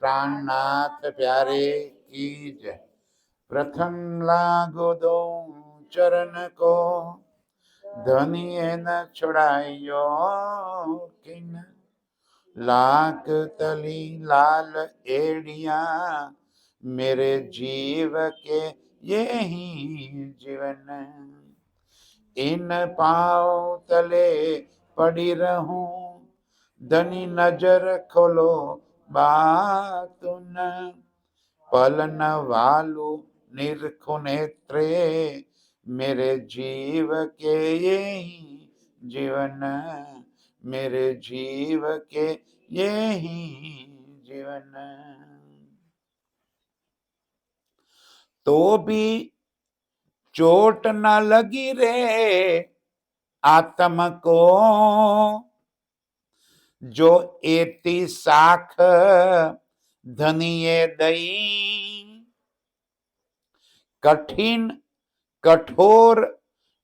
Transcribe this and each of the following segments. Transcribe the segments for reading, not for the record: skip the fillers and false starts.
प्राणनाथ प्यारे की जय। प्रथम लागो दो चरण को, धनिए न छुड़ाइयो किन। लाख तली लाल एड़िया, मेरे जीव के ये ही जीवन। इन पाँव तले पड़ी रहूं, धनी नजर खोलो बातुन। पलन वालू निरखु नेत्रे, मेरे जीव के ये ही जीवन। मेरे जीव के ये ही जीवन। तो भी चोट न लगी रे आत्म को, जो एती साख धनिये दई। कठिन कठोर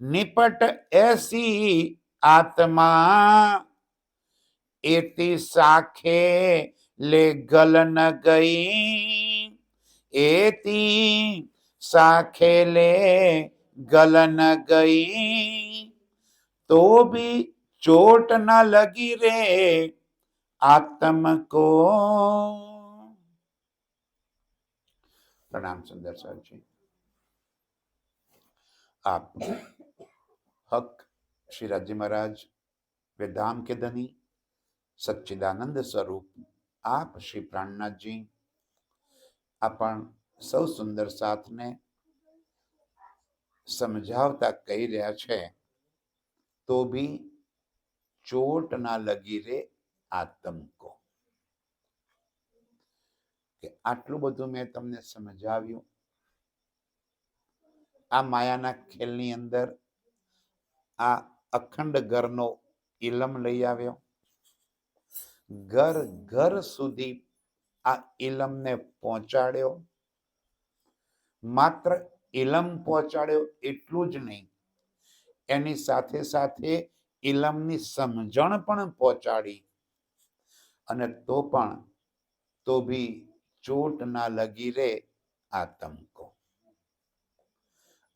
निपट ऐसी आत्मा, एती साखे ले गल न गई। एती साखे ले गल न गई, तो भी चोट न लगी रे आत्म को। प्रणाम सुंदर सर जी। आप हक श्री राजी महाराज वेदाम के धनी सच्चिदानंद स्वरूप आप श्री प्राणनाथ जी आपण સૌ સુંદર સાથને સમજાવતા કહી રહ્યા છે, તો ભી ચોટ ના લગી રે આતંકો. કે આટલું બધું મેં તમને સમજાવ્યું. આ માયાના ખેલની અંદર આ અખંડ ઘરનો ઇલમ લઈ આવ્યો. ઘર ઘર સુધી આ ઇલમને પહોંચાડ્યો. માત્ર ઇલમ પહોંચાડ્યો એટલું જ નહીં, એની સાથે સાથે ઇલમની સમજણ પણ પહોંચાડી. અને તો ભી ચોટ ના લગી રે આતંકો.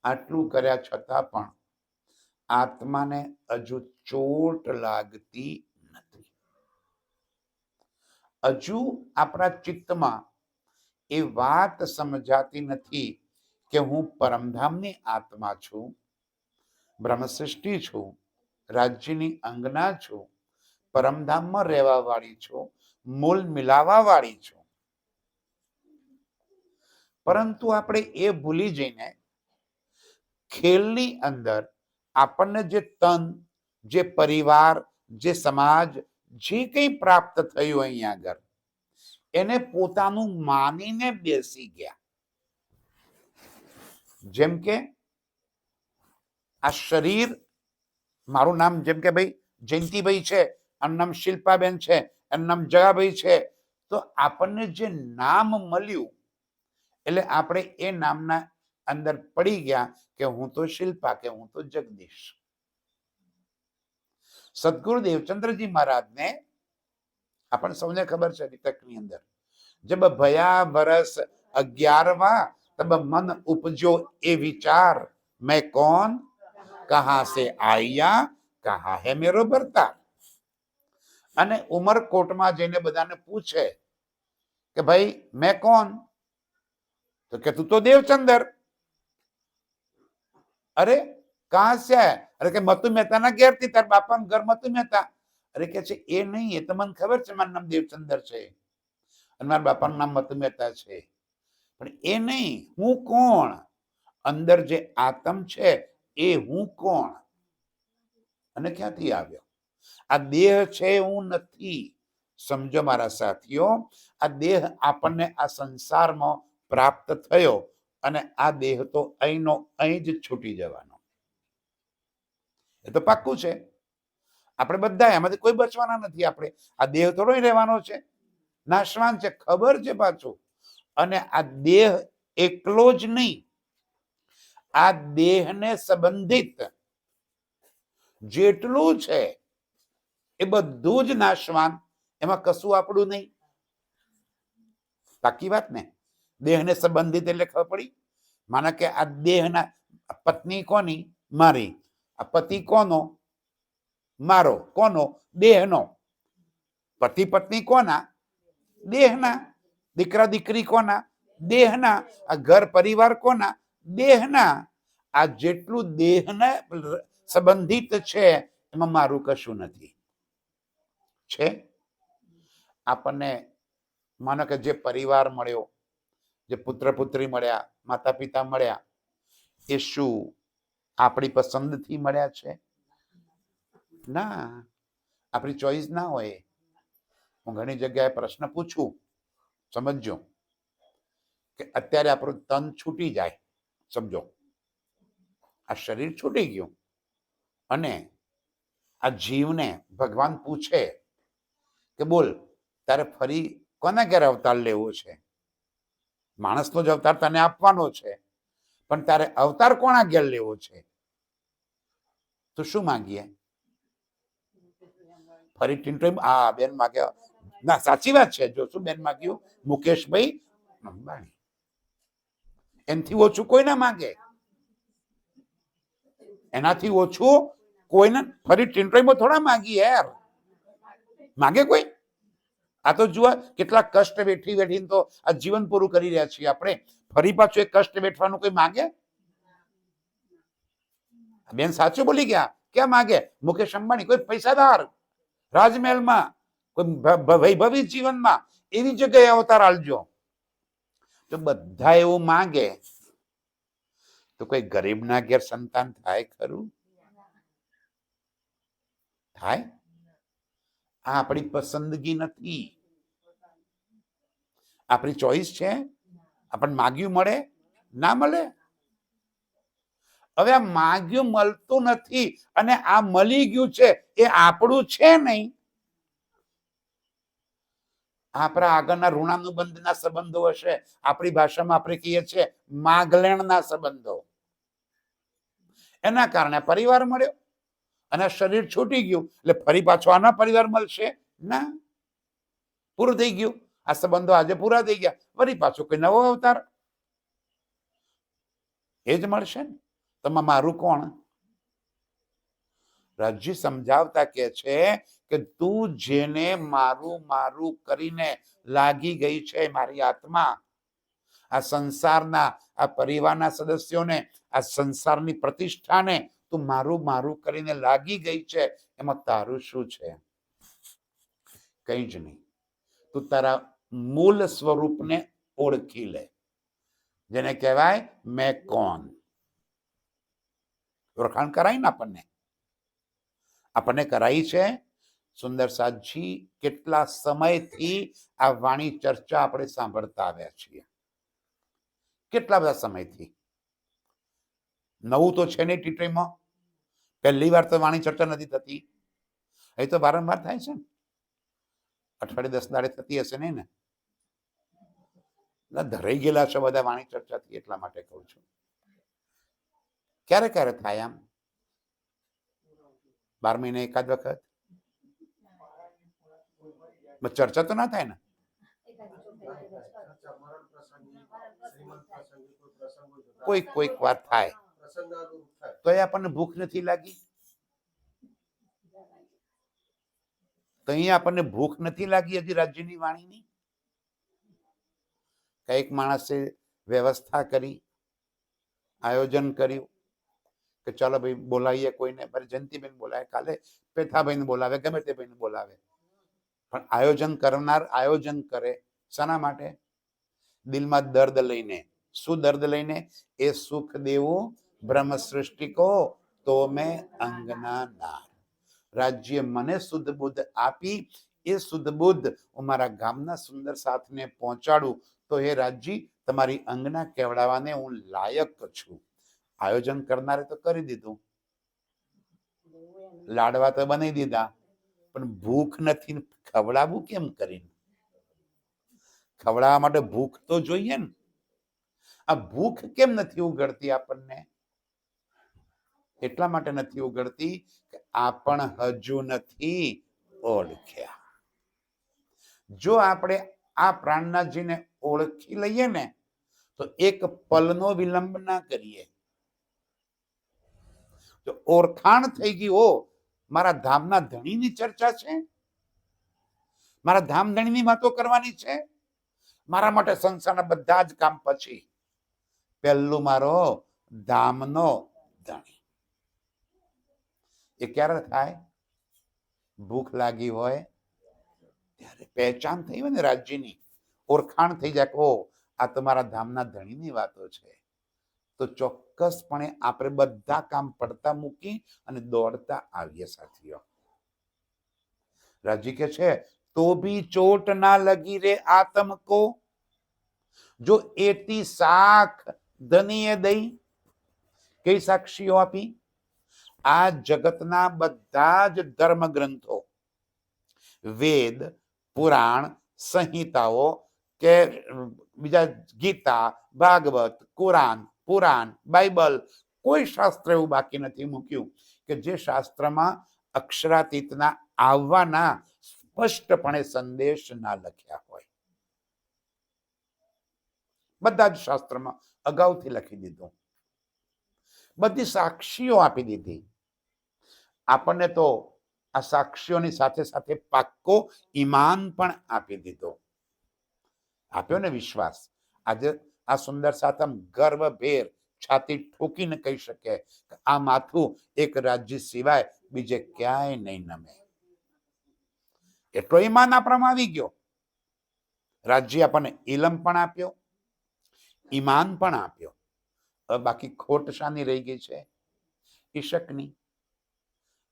આટલું કર્યા છતાં પણ આત્માને હજુ ચોટ લાગતી નથી. હજુ આપણા ચિત્તમાં એ વાત સમજાતી નથી કે હું પરમધામની આત્મા છું, બ્રહ્મસૃષ્ટિ છું, રાજ્યની અંગના છું, પરમધામમાં રહેવા વાળી છું, મૂળ મિલાવા વાળી છું. પરંતુ આપણે એ ભૂલી જઈને ખેલની અંદર આપણને જે તન, જે પરિવાર, જે સમાજ, જે કંઈ પ્રાપ્ત થયું અહીંયા આગળ, એને પોતાનું માનીને બેસી ગયા. જેમ કે આ શરીર, મારું નામ જેમ કે ભાઈ જયંતિભાઈ છે, આનું નામ શિલ્પાબેન છે, એનું નામ જગાભાઈ છે, તો આપણને જે નામ મળ્યું એટલે આપણે એ નામના અંદર પડી ગયા કે હું તો શિલ્પા, કે હું તો જગદીશ. સદગુરુ દેવચંદ્રજી મહારાજને આપણને સૌને ખબર છે, વિતકની અંદર જબ ભયા વરસ 11વાं तब मन उपजो ए विचार, मैं कौन, कहां से आया, कहां है मेरो भरता. અને ઉમરકોટમાં જઈને બધાને પૂછે કે ભાઈ મેં કોણ? તો કે તું તો દેવચંદર. અરે કહાં સે આયા? અરે કે મતુ મહેતાના ઘેરથી, તાર બાપાનું ઘર મતુ મહેતા. અરે કે છે એ નહીં, એ તો મને ખબર છે, મારું નામ દેવચંદર છે અને મારા બાપાનું નામ મતુ મહેતા છે, પણ એ નહીં, હું કોણ? અંદર જે આત્મ છે એ હું કોણ અને ક્યાંથી આવ્યો? આ દેહ છે, હું નથી. સમજો મારા સાથીઓ, આ દેહ આપણને આ સંસારમાં પ્રાપ્ત થયો અને આ દેહ તો અહીંનો અહીં જ છૂટી જવાનો. એ તો પાક્કું છે. આપણે બધા એમાંથી કોઈ બચવાના નથી. આપણે આ દેહ થોડો રહેવાનો છે, નાશવાન છે, ખબર છે પાછું. અને આ દેહ એકલો જ નહીં, આ દેહને સંબંધિત જેટલું છે એ બધું જ નાશવાન, એમાં કશું આપણું નહીં. પાકી વાત ને? દેહને સંબંધિત એટલે ખબર પડી. માનો કે આ દેહના પત્ની કોની? મારી. આ પતિ કોનો? મારો. કોનો? દેહનો. પતિ પત્ની કોના? દેહના. દીકરા દીકરી કોના? દેહના. આ ઘર પરિવાર કોના? દેહના. આ જેટલું દેહને સંબંધિત છે એમાં મારું કશું નથી. છે આપણને માનો કે જે પરિવાર મળ્યો, જે પુત્ર પુત્રી મળ્યા, માતા પિતા મળ્યા, એ શું આપણી પસંદથી મળ્યા છે? ના, આપણી ચોઈસ ના હોય. હું ઘણી જગ્યાએ પ્રશ્ન પૂછું, સમજો કે અત્યારે આપણું તન છૂટી જાય, સમજો આ શરીર છૂટી ગયું અને આ જીવને ભગવાન પૂછે કે બોલ તારે ફરી કોના ઘેર અવતાર લેવો છે? માણસનો જ અવતાર તને આપવાનો છે, પણ તારે અવતાર કોના ઘેર લેવો છે? તો શું માંગીએ? ફરી ટિન્ટો બેન માગ્યા. ના, સાચી વાત છે. જો શું બેન માગ્યું? મુકેશભાઈ અંબાણી. એનાથી ઓછું કોઈ ના માંગે. એનાથી ઓછું કોઈને ફરી ટિન્ટોમાં થોડા માંગીએ યાર. માંગે કોઈ? આ તો જુઓ કેટલા કષ્ટ વેઠી વેઠીને તો આ જીવન પૂરું કરી રહ્યા છીએ આપણે. ફરી પાછું એક કષ્ટ વેઠવાનું કોઈ માંગે? બેન સાચું બોલી ગયા. ક્યાં માંગે? મુકેશ અંબાણી કોઈ પૈસાદાર રાજમહેલમાં, કોઈ વૈભવી જીવનમાં એવી જગ્યાએ અવતાર આલજો. તો બધા એવું માંગે તો કોઈ ગરીબના ઘેર સંતાન થાય ખરું? થાય? આ આપણી પસંદગી નથી, આપણી ચોઈસ છે. આપણને માગ્યું મળે? ના મળે. હવે આ માગ્યું મળતું નથી અને આ મળી ગયું છે એ આપણું છે નહીં. આપણા આગળના ઋણાનુબંધના સંબંધો હશે. આપણી ભાષામાં આપણે કહીએ છીએ માગલેણના સંબંધો. એના કારણે પરિવાર મળ્યો અને શરીર છૂટી ગયું એટલે ફરી પાછો આના પરિવાર મળશે? ના, પૂરું થઈ ગયું. આ સંબંધો આજે પૂરા થઈ ગયા, ફરી પાછો કોઈ નવો અવતાર એ જ મળશે ને. તમે મારું કોણ? રાજ્ય સમજાવતા કે છે કે તું જેને મારું મારું કરીને લાગી ગઈ છે, મારી આત્મા આ સંસારના આ પરિવારના સદસ્યોને, આ સંસારની પ્રતિષ્ઠાને તું મારું મારું કરીને લાગી ગઈ છે, એમાં તારું શું છે? કઈ જ નહીં. તું તારા મૂળ સ્વરૂપને ઓળખી લે, જેને કહેવાય મેં કોણ. ઓળખાણ કરાય ને આપણને કરાઈ છે. સુંદર સાજી કેટલા સમયથી આ વાણી ચર્ચા આપણે સાંભળતા આવ્યા છીએ. કેટલા બધા સમયથી. નવું તો છે નહીં ટીટરીમાં. પહેલી વાર તો વાણી ચર્ચા નથી થતી. એ તો વારંવાર થાય છે ને. અઠવાડિયે 10 દાડે થતી હશે નહીં ને? ધરાઈ ગયેલા છે બધા વાણી ચર્ચાથી, એટલા માટે કહું છું. ક્યારે ક્યારે થાય આમ? 12 મહિને એકાદ વખત. ચર્ચા તો ના થાય ને? કોઈક વાર થાય તો એ આપણને ભૂખ નથી લાગી? તો અહીંયા આપણને ભૂખ નથી લાગી હજી રાજ્યની વાણીની? કઈક માણસે વ્યવસ્થા કરી, આયોજન કર્યું કે ચાલો ભાઈ બોલાવીએ કોઈને. મારી જયંતિબેન બોલાવે, કાલે પેથાભાઈને બોલાવે, ગમે તે ભાઈને બોલાવે. પણ આયોજન કરનાર આયોજન કરે શાના માટે? દિલમાં દર્દ લઈને. શું દર્દ લઈને? એ સુખ દેવું બ્રહ્મ સૃષ્ટિ કો તો મેં અંગના નાર. રાજ્ય મને શુદ્ધ બુદ્ધ આપી, એ શુદ્ધ બુદ્ધ હું મારા ગામના સુંદર સાથને પહોંચાડું તો એ રાજ્ય તમારી અંગના કેવડાવવાને હું લાયક છું. આયોજન કરનારે તો કરી દીધું, લાડવા તો બનાવી દીધા, પણ ભૂખ નથી. ખવડાવવું કેમ કરીને? ખવડાવવા માટે ભૂખ તો જોઈએ ને. આ ભૂખ કેમ નથી ઉગડતી આપણને? એટલા માટે નથી ઉગડતી કે આપણ હજુ નથી ઓળખ્યા. જો આપણે આ પ્રાણનાથજીને ઓળખ ઓળખી લઈએ ને તો એક પલનો વિલંબ ના કરીએ. જો ઓળખાણ થઈ ગઈ, ઓ મારા ધામના ધણીની ચર્ચા છે, મારા ધામ ધણીની વાતો કરવાની છે, મારા માટે સંસારના બધા જ કામ પછી પહેલું મારો ધામનો ધણી. એ ક્યારે થાય? ભૂખ લાગી હોય ત્યારે. પહેચાન થઈ હોય ને રાજ્યની, ઓળખાણ થઈ જાય, ઓ આ તમારા ધામના ધણીની વાતો છે, તો ચોક્કસપણે આપણે બધા કામ પડતા મૂકી અને દોડતા આવીએ સાથીઓ. રાજી કે છે તો ભી ચોટ ના લગી રે આતમ કો, જો એતી સાખ ધનીએ દઈ. કઈ સાક્ષીઓ આપી? આ જગતના બધા જ ધર્મ ગ્રંથો, વેદ, પુરાણ, સંહિતાઓ કે બીજા ગીતા, ભાગવત, કુરાન, પુરાણ, બાઇબલ, કોઈ શાસ્ત્ર એવું બાકી નથી મૂક્યું કે જે શાસ્ત્રમાં અક્ષરાતીતના આવવાના સ્પષ્ટપણે સંદેશ ના લખ્યા હોય. બધા જ શાસ્ત્રમાં અગાઉથી લખી દીધું, બધી સાક્ષીઓ આપી દીધી. આપણને તો આ સાક્ષીઓની સાથે સાથે પાક્કો ઈમાન પણ આપી દીધો. આપ્યો ને વિશ્વાસ. આજે આ સુંદર સાતમ ગર્વભેર છાતી ઠોકીને કહી શકે કે આ માથું એક રાજ્ય સિવાય બીજે ક્યાંય નહીં નમે. એટલો ઈમાન આપણામાં આવી ગયો. રાજ્ય આપણને ઇલમ પણ આપ્યો, ઈમાન પણ આપ્યો. હવે બાકી ખોટ શાની રહી ગઈ છે? ઈશકની.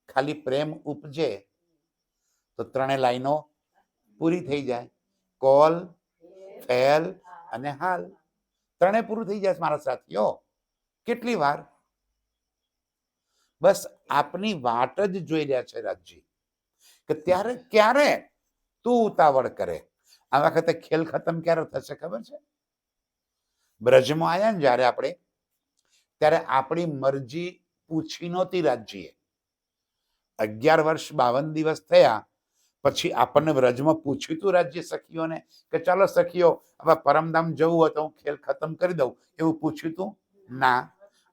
ખાલી પ્રેમ ઉપજે તો ત્રણે લાઈનો પૂરી થઈ જાય. કોલ, ફેલ અને હાલ, ત્રણે પૂરું થઈ જાય મારા સાથીઓ. કેટલી વાર? બસ આપની વાટ જ જોઈ રહ્યા છે રાજજી કે ત્યારે ક્યારે તું ઉતાવળ કરે. આ વખતે ખેલ ખતમ ક્યારે થશે ખબર છે? બ્રજમાં આવ્યા ને જયારે આપણે, ત્યારે આપણી મરજી પૂછી નહોતી રાજ્યએ. 11 વર્ષ 52 દિવસ થયા પછી આપણને વ્રજમાં પૂછ્યું તું રાજ્ય સખીઓને કે ચાલો સખીઓ હવે પરમધામ જવું હોય તો હું ખેલ ખતમ કરી દઉં, એવું પૂછ્યું તું? ના.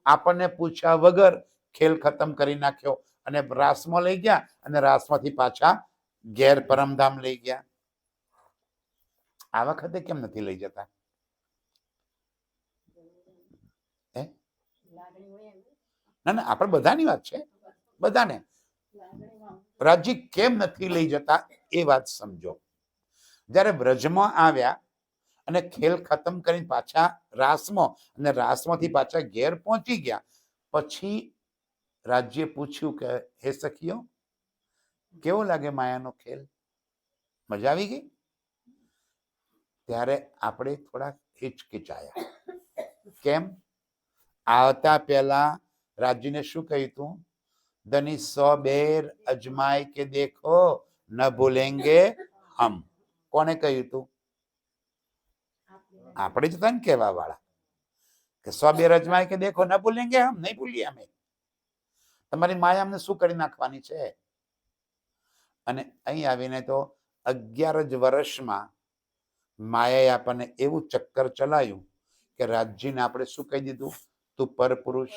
આપણને પૂછ્યા વગર ખેલ ખતમ કરી નાખ્યો અને રાસમાં લઈ ગયા અને રાસમાંથી પાછા ઘેર પરમધામ લઈ ગયા. આ વખતે કેમ નથી લઈ જતા? ના ના, આપણે બધાની વાત છે, બધાને. રાજ્ય કેમ નથી લઈ જતા એ વાત સમજો. જ્યારે બ્રજમાં આવ્યા અને ખેલ ખતમ કરીને પાછા રાસમાં અને રાસમાંથી પાછા ઘેર પહોંચી ગયા પછી રાજ્ય પૂછ્યું કે હે સખીઓ, કેવો લાગે માયાનો ખેલ? મજા આવી ગઈ? ત્યારે આપણે થોડા હિચકિચાયા. કેમ? આવતા પહેલા રાજ્યને શું કહ્યું તું? ધની 100 બેર અજમાય કે દેખો ન ભૂલેંગે હમ. કોને કહ્યું તું? આપણે જ તને કહેવા વાળા કે 100 બેર અજમાય કે દેખો ન ભૂલેંગે હમ. નહીં ભૂલીએ અમે. તમારી માયા અમને શું કરી નાખવાની છે? અને અહીં આવીને તો 11 જ વર્ષમાં માયાએ આપણને એવું ચક્કર ચલાવ્યું કે રાજ્યને આપણે શું કહી દીધું? તું પરપુરુષ,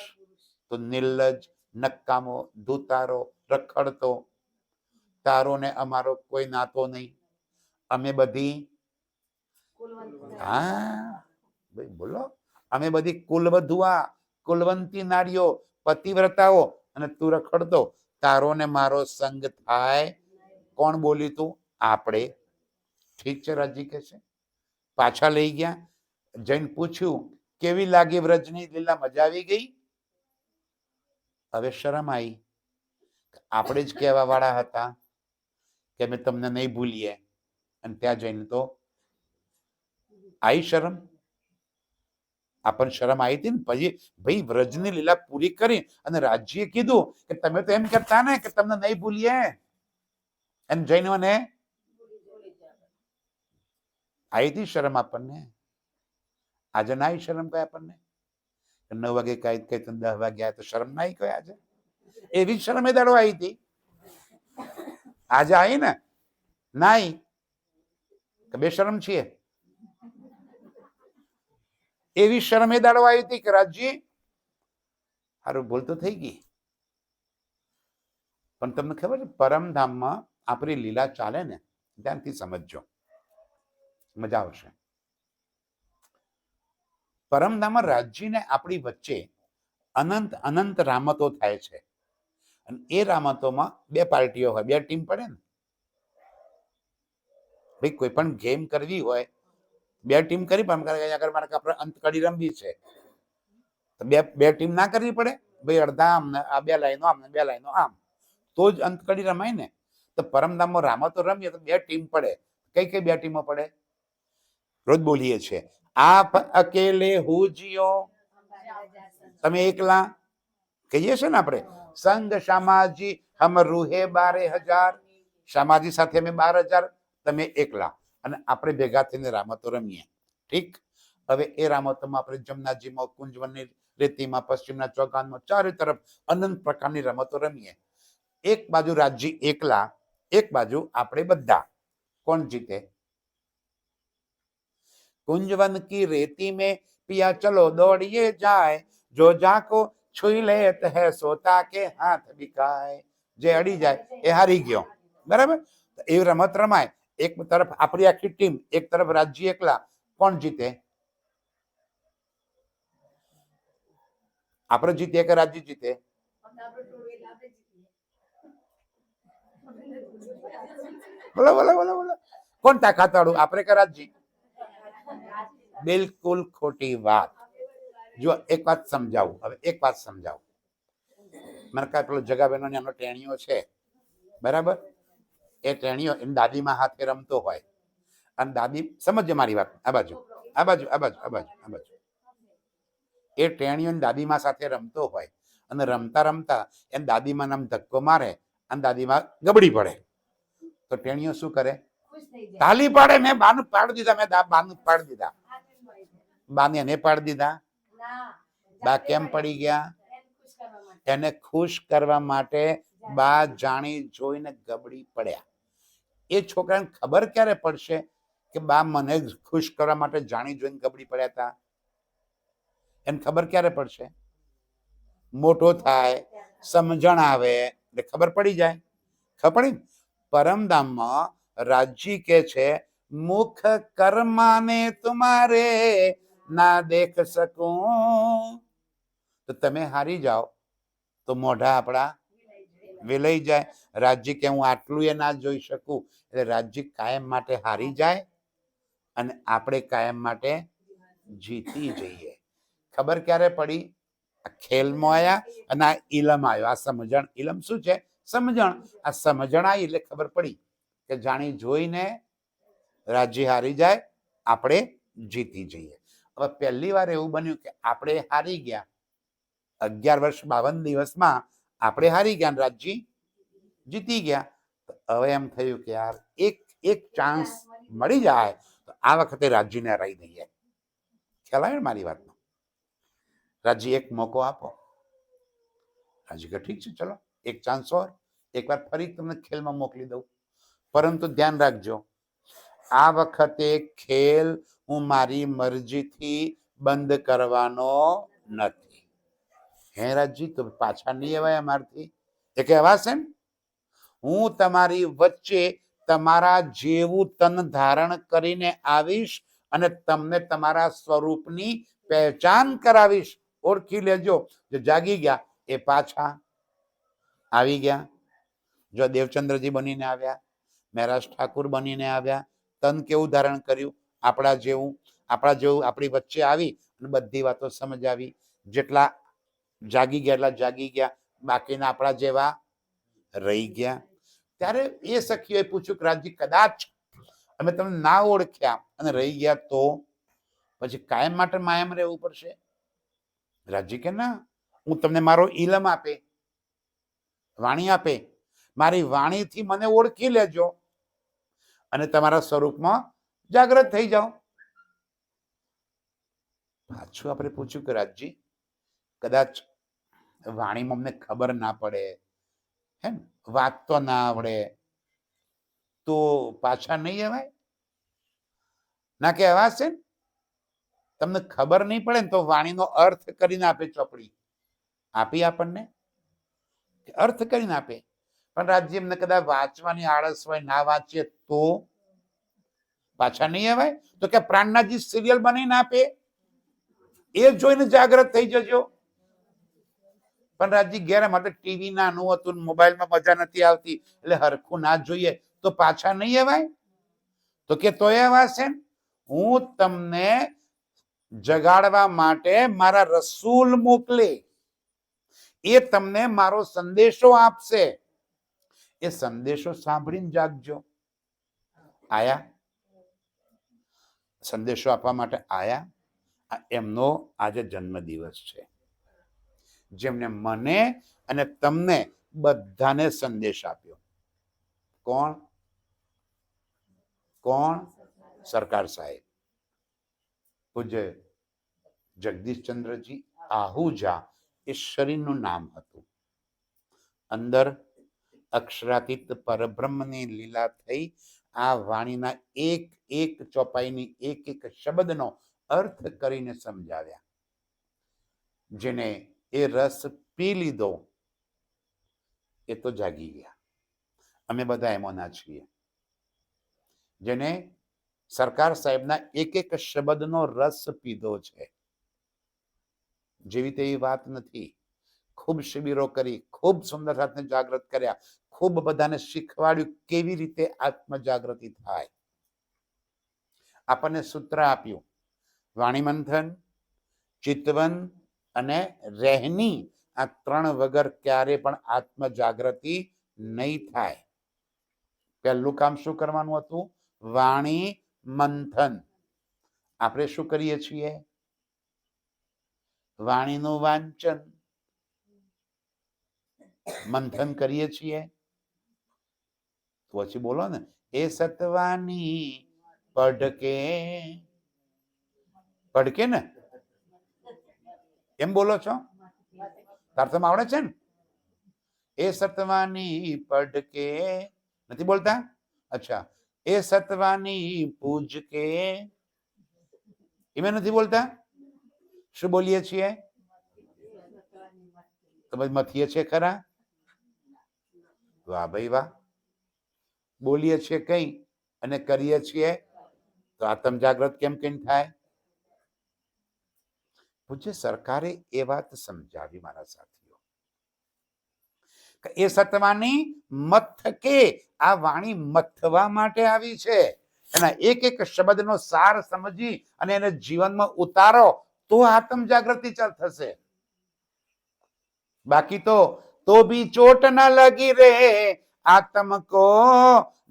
તું નિર્લજ, નકામો, ધૂતારો, રખડતો, તારો ને અમારો કોઈ નાતો નહીં, અમે બધી, હા ભાઈ બોલો, અમે બધી કુલવધુઆ, કુલવંતી નારીઓ, પતિવ્રતાઓ, અને તું રખડતો, તારો ને મારો સંગ થાય. કોણ બોલી તું? આપણે. ઠીક છે રાજી કે છે. પાછા લઈ ગયા. જઈને પૂછ્યું કેવી લાગી વ્રજની લીલા? મજા આવી ગઈ? હવે શરમ આવી. આપણે જ કહેવા વાળા હતા કે અમે તમને નહીં ભૂલીએ, અને ત્યાં જઈને તો આવી શરમ. આપણને શરમ આવી હતી ને. પછી ભાઈ વ્રજની લીલા પૂરી કરી અને રાજ્યએ કીધું કે તમે તો એમ કહેતા ને કે તમને નહીં ભૂલીએ, એમ જઈને મને આવી હતી શરમ આપણને. આજે ના આવી શરમ કઈ આપણને? 9 વાગે કઈ 10 વાગ્યા તો શરમ ના આવી કઈ? આજે એવી જ શરમ એ દાડો આવી હતી. આજે આવી ને? ના આવી કે બે શરમ છીએ? એવી શરમે દાડો આવી હતી કે રાજજી સારું ભૂલ તો થઈ ગઈ, પણ તમને ખબર છે પરમધામમાં આપણી લીલા ચાલે ને, ધ્યાનથી સમજજો, મજા આવશે. પરમધામમાં રાજજીને આપણી વચ્ચે અનંત અનંત રામતો થાય છે, અને એ રામતોમાં બે પાર્ટીઓ હોય, બે ટીમ પડે ને ભાઈ. કોઈ પણ ગેમ કરવી હોય બે ટીમ કરી, પણ અગર મારે આપણે અંતકડી રમવી છે તો બે ટીમ ના કરવી પડે ભાઈ, અડધા આમ ને આ બે લાઈનો આમ ને બે લાઈનો આમ, તો જ અંતકડી રમાય ને. તો પરમધામમાં રામતો રમીએ તો બે ટીમ પડે. કઈ કઈ બે ટીમો પડે? રોજ બોલીએ છીએ, આપ અકેલે હું જીઓ, તમે એકલા, કહીએ છીએ ને આપણે, સંગ શામાજી હમ રૂહે 12,000, શામાજી સાથે અમે 12,000, તમે એકલા, અને આપણે ભેગા થઈને રામતો રમીએ. ઠીક. હવે એ રામતોમાં આપણે જમનાજીમાં, કુંજવનની રેતીમાં, પશ્ચિમના ચોગાનમાં, ચારે તરફ અનંત પ્રકારની રમતો રમીએ. એક બાજુ રાજજી એકલા, એક બાજુ આપણે બધા. કોણ જીતે? कुंजवन की रेती में पिया चलो दौड़िए जाए, जो जाको छुई लेत है सोता के हाथ बिकाए. જે અડી જાય એ હારી ગયો. બરાબર? એ રમત રમાય. એક તરફ આપણી આખી ટીમ, એક તરફ રાજ્ય એકલા. કોણ જીતે? આપણે જીતીએ કે રાજ્ય જીતે? બોલો બોલો બોલો બોલો, કોણ તાકાત વાળું, આપણે કે રાજ્ય? બિલકુલ ખોટી વાત. જો એક વાત સમજાવું, હવે એક વાત સમજાવું. મને કાંઈ પેલો જગાબેનો એનો ટેણીઓ છે, બરાબર? એ ટેણીઓ એની દાદીમાં હાથે રમતો હોય, અને દાદી, સમજજો મારી વાત, આ બાજુ આ બાજુ આ બાજુ આ બાજુ આ બાજુ, એ ટેણીઓ દાદીમાં સાથે રમતો હોય, અને રમતા રમતા એમ દાદીમાં નામ ધક્કો મારે અને દાદીમાં ગબડી પડે, તો ટેણીઓ શું કરે? તાલી પાડે. મેં બાનું પાડી દીધા, મેં બાનું પાડી દીધા. બાને એને પાડી દીધા. બા કેમ પડી ગયા? એને ખુશ કરવા માટે બા જાણી જોઈને ગબડી પડ્યા. એ છોકરાને ખબર ક્યારે પડશે કે બા મને ખુશ કરવા માટે જાણી જોઈને ગબડી પડ્યા હતા? એને ખબર ક્યારે પડશે? મોટો થાય, સમજણ આવે એટલે ખબર પડી જાય. ખબર પડી? પરમધામમાં રાજજી કે છે, મુખ કર્માને તુમારે ના દેખ શકું. તો તમે હારી જાઓ તો મોઢા આપણા વેલાઈ જાય. રાજ્ય કે હું આટલું એ ના જોઈ શકું, એટલે રાજ્ય કાયમ માટે હારી જાય અને આપણે કાયમ માટે જીતી જઈએ. ખબર ક્યારે પડી? આ ખેલમાં આવ્યા અને આ ઇલમ આવ્યો. આ સમજણ, ઇલમ શું છે? સમજણ. આ સમજણ આવી એટલે ખબર પડી કે જાણી જોઈને રાજ્ય હારી જાય, આપણે જીતી જઈએ. હવે પહેલી વાર એવું બન્યું કે આપણે હારી ગયા. 11 વર્ષ 52 દિવસમાં આપણે હારી ગયા, રાજ્ય જીતી ગયા. હવે એમ થયું કે યાર એક ચાન્સ મળી જાય તો આ વખતે રાજ્યને હરાવી દઈએ. ખ્યાલ આવે મારી વાતનો? રાજ્ય એક મોકો આપો. રાજ્ય કે ઠીક છે, ચલો એક ચાન્સ ઓર, એકવાર ફરી તમને ખેલમાં મોકલી દઉં, પરંતુ ધ્યાન રાખજો, આ વખતે ખેલ હું મારી મરજીથી બંધ કરવાનો નથી. હે રાજજી, તો પાછા નહીં અવાય અમારથી? એ કહેવાશે ને, હું તમારી વચ્ચે તમારા જેવું તન ધારણ કરીને આવીશ અને તમને તમારા સ્વરૂપની પહેચાન કરાવીશ. ઓળખી લેજો. જો જાગી ગયા એ પાછા આવી ગયા. જો દેવચંદ્રજી બનીને આવ્યા, મહેરાજ ઠાકુર બનીને આવ્યા, તન કેવું ધારણ કર્યું? આપણા જેવું આપણી વચ્ચે આવી અને બધી વાતો સમજાવી. જેટલા જાગી ગયા એટલા જાગી ગયા, બાકીના આપણા જેવા રહી ગયા. ત્યારે એ સખીઓએ પૂછ્યું કે રાજજી, કદાચ અમે તમને ના ઓળખ્યા અને રહી ગયા તો પછી કાયમ માટે માયામાં રહેવું પડશે? રાજજી કે ના, હું તમને મારો ઇલમ આપે, વાણી આપે, મારી વાણીથી મને ઓળખી લેજો અને તમારા સ્વરૂપમાં જાગૃત થઈ જાઓ. પાછું આપણે પૂછ્યું કે રાજજી, કદાચ વાણીમાં અમને ખબર ના પડે, હે ને, વાત તો ના આવડે, તો પાછા નહીં અવાય? ના કે અવાશે? તમને ખબર નહીં પડે ને તો વાણીનો અર્થ કરીને આપે. ચોપડી આપી આપણને, અર્થ કરીને આપે. પણ રાજ્ય એમને કદાચ વાંચવાની આળસ હોય, ના વાંચીએ તો પાછા નહીં અવાય. તો કે પ્રાણનાથજી સિરિયલ બનાવીને આપે, એ જોઈને જાગ્રત થઈ જજો. પણ રાજજી ઘેર માટે ટીવી નાનું હતું, મોબાઈલમાં મજા નથી આવતી, એટલે હરખું ના જોઈએ તો પાછા નહીં અવાય. તો કે તોય અવાશે. હું તમને જગાડવા માટે મારા રસૂલ મોકલે, એ તમને મારો સંદેશો આપશે. એ સંદેશો સાંભળીને જાગજો. આયા સંદેશો આપવા માટે આયા. એમનો આજે જન્મદિવસ છે, જેમને મને અને તમને બધાને સંદેશ આપ્યો. કોણ કોણ? સરકાર સાહેબ. પૂજ્ય જગદીશચંદ્રજી આહુજા એ શરીરનું નામ હતું. અંદર અક્ષરાતીત પરબ્રહ્મની લીલા થઈ. આ વાણીના એક એક ચોપાઈની એક એક શબ્દનો અર્થ કરીને સમજાવ્યા. જેને એ રસ પી લીધો એ તો જાગી ગયા. અમે બધા એમોના છીએ. જેને સરકાર સાહેબના એક એક શબ્દનો રસ પીધો છે. જેવી તેવી વાત નથી. ખૂબ શિબિરો કરી, ખૂબ સુંદર સાથે જાગૃત કર્યા, ખૂબ બધાને શીખવાડ્યું કેવી રીતે આત્મ જાગૃતિ થાય. આપણને સૂત્ર આપ્યું, વાણી મંથન, ચિતવન અને રહેની. આ ત્રણ વગર ક્યારે પણ આત્મ જાગૃતિ નહીં થાય. પહેલું કામ શું કરવાનું હતું? વાણી મંથન. આપણે શું કરીએ છીએ? વાણીનું વાંચન મંથન કરીએ છીએ. પછી બોલો ને, એ સતવાની પઢકે. પઢકે ને એમ બોલો છો? તારતમાં આવડે છે ને? એ સતવાની પઢકે નથી બોલતા? અચ્છા, એ સતવાની પૂજકે એમાં નથી બોલતા? શું બોલીએ છીએ? તમે મથીએ છીએ ખરા? વાહ ભાઈ વાહ. બોલીએ છીએ કઈ અને કરીએ છીએ તો આત્મ જાગૃત કેમ કેમ થાય? પૂછે સરકારે એ વાત સમજાવી મારા સાથીઓ. એ સતવાની મથકે, આ વાણી મથવા માટે આવી છે. એના એક એક શબ્દનો સાર સમજી અને એને જીવનમાં ઉતારો તો આત્મ જાગૃતિ ચાલ થશે. બાકી તો भी चोट ना लगी रे आत्म को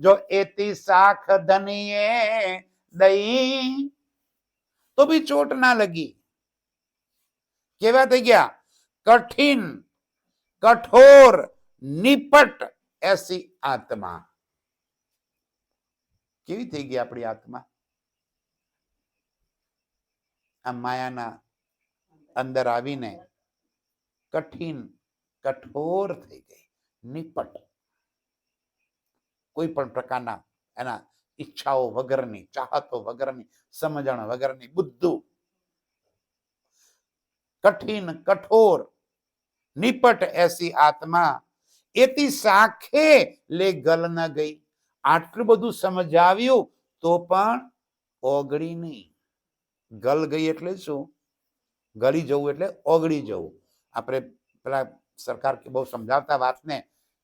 जो एती साख धनिये दई, तो भी चोट ना लगी. केवा થઈ ગયા? कठिन कठोर निपट ऐसी आत्मा. કેવી થઈ ગઈ આપણી આત્મા? આ માયાના અંદર આવીને કઠિન કઠોર થઈ ગઈ, નિપટ. કોઈ પણ પ્રકારના એના ઈચ્છાઓ વગરની, ચાહતો વગરની, સમજણ વગરની, બુદ્ધુ. કઠિન કઠોર નિપટ એસી આત્મા એતી સાખે લે ગલ ન ગઈ. આટલું બધું સમજાવ્યું તો પણ ઓગળી નહીં. ગલ ગઈ એટલે શું? ગળી જવું એટલે ઓગળી જવું. આપણે પેલા સરકાર બહુ સમજાવતા વાતને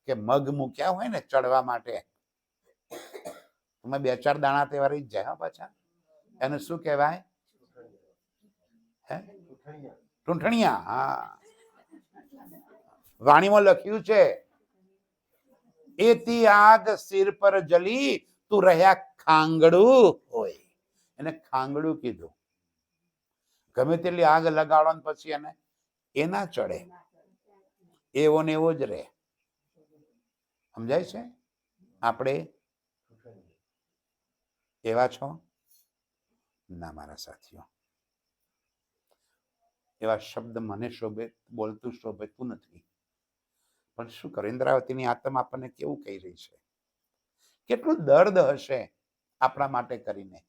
કે મગ મૂક્યા હોય ને ચડવા માટે, તમે બે ચાર દાણા તે વાળી જાય પાછા. એને શું કહેવાય? હે, ટૂંઠણિયા. હા, વાણીમાં લખ્યું છે, એથી આગ સિર પર જલી તું રહ્યા ખાંગડું હોય. એને ખાંગડું કીધું. ગમે તેટલી આગ લગાડો પછી એને એ ના ચડે, એવો ને એવો જ રહે. સમજાય છે? આપણે એવા છો ના મારા સાથીઓ? એવા શબ્દ મને શોભે, બોલતું શોભતું નથી. પણ શું કરે, ઇન્દ્રાવતીની આત્મા આપણને કેવું કહી રહી છે? કેટલું દર્દ હશે આપણા માટે કરીને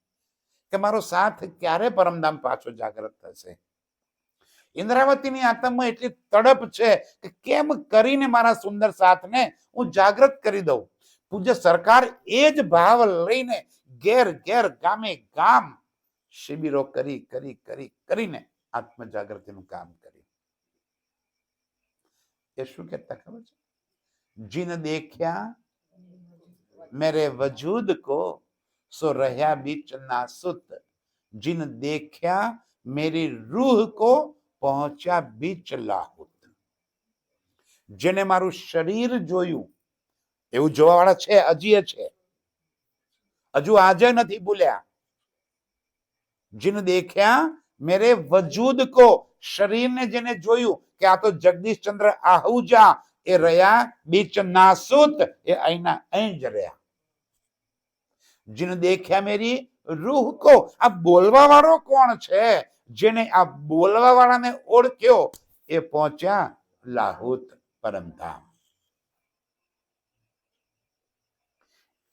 કે મારો સાથ ક્યારે પરમધામ પાછો જાગૃત થશે. ઇન્દ્રાવતીની આત્મામાં એટલી તડપ છે કે કેમ કરીને મારા સુંદર સાથને હું જાગૃત કરી દઉં. પૂજ્ય સરકાર એ જ ભાવ લઈને ઘેર ઘેર ગામે ગામ શિબિરો કરીને આત્મ જાગૃતિનું કામ કર્યું. એ શું કહેતા ખબર છે? જીન દેખ્યા मेरे वजूद को सो રહ્યા बीच नासुत, जिन देखा मेरी रूह को पहुंचा बीच लाहुत. જેને મારું શરીર જોયું, એવું જોવા વાળા છે, હજી છે, હજુ આજે નથી ભૂલ્યા. जिन देखा मेरे वजूद को, શરીરને જેને જોયું કે આ તો જગદીશચંદ્ર આહુજા, એ રહ્યા બીચ નાસુત, એ અહીંના અહીં જ રહ્યા. जिन देखा मेरी रूह को, આ બોલવા વાળો કોણ છે? જેને આ બોલવા વાળાને ઓળખ્યો એ પહોંચ્યા લાહુત, પરમધામ.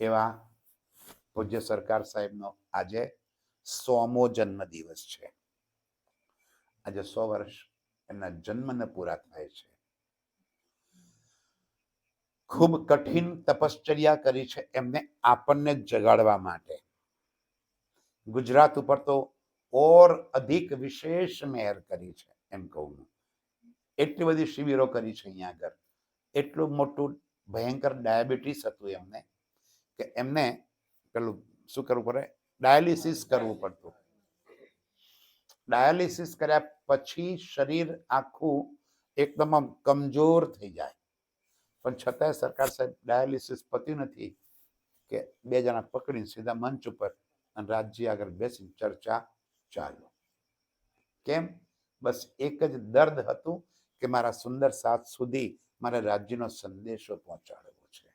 એવા પૂજ્ય સરકાર સાહેબનો આજે 100મો જન્મ દિવસ છે. આજે 100 વર્ષ એમના જન્મને પૂરા થાય છે. ખૂબ કઠિન તપશ્ચર્યા કરી છે એમને આપણને જગાડવા માટે. ગુજરાત ઉપર તો ઓર અધિક વિશેષ મહેર કરી છે એમ કહું. એટલી બધી શિબિરો કરી છે અહીંયા આગળ. એટલું મોટું ભયંકર ડાયાબિટીસ હતું એમને કે એમને પેલું શું કરવું પડે, ડાયાલિસિસ કરવું પડતું. ડાયાલિસિસ કર્યા પછી શરીર આખું એકદમ કમજોર થઈ જાય. પણ છતાંય સરકાર સાહેબ ડાયાલિસિસ પત્યું નથી કે 2 જણા પકડીને સીધા મંચ ઉપર અને રાજજી આગળ બેસી ચર્ચા ચાલુ. કેમ? બસ એક જ દર્દ હતું કે મારા સુંદર સાથ સુધી મારે રાજ્યનો સંદેશો પહોંચાડવો છે.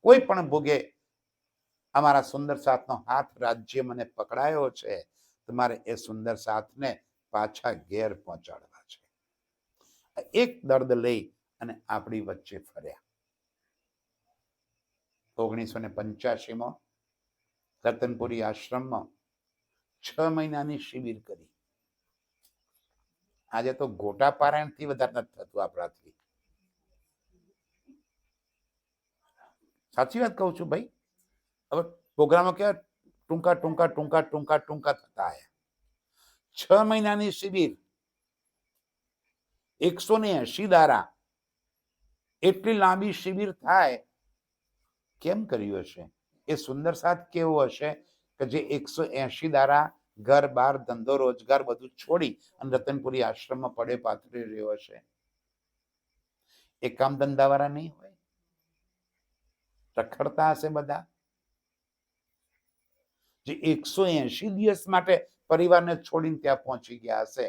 કોઈ પણ ભોગે અમારા સુંદર સાથનો હાથ રાજ્ય મને પકડાયો છે તો મારે એ સુંદર સાથને પાછા ઘેર પહોંચાડવા છે. એક દર્દ લઈ અને આપણી વચ્ચે ફર્યા. 1985માં રતનપુરી આશ્રમમાં 6 મહિનાની શિબિર કરી. આજે તો ગોટા પારાયણથી વધારે નથી થતું આપણાથી. સાચી વાત કહું છું ભાઈ. હવે પ્રોગ્રામો કેવા ટૂંકા થતા હે. 6 મહિનાની શિબિર, 180 દારા, એટલી લાંબી શિબિર થાય કેમ કર્યું હશે? એ સુંદર સાથ કેવો હશે કે જે 180 દારા ઘર બાર ધંધો રોજગાર બધું છોડી અને રતનપુરી આશ્રમમાં પડે પાથરી રહ્યો હશે? એ કામ ધંધા વાળા નહીં હોય? રખડતા હશે બધા? જે 180 દિવસ માટે પરિવારને છોડીને ત્યાં પહોંચી ગયા હશે,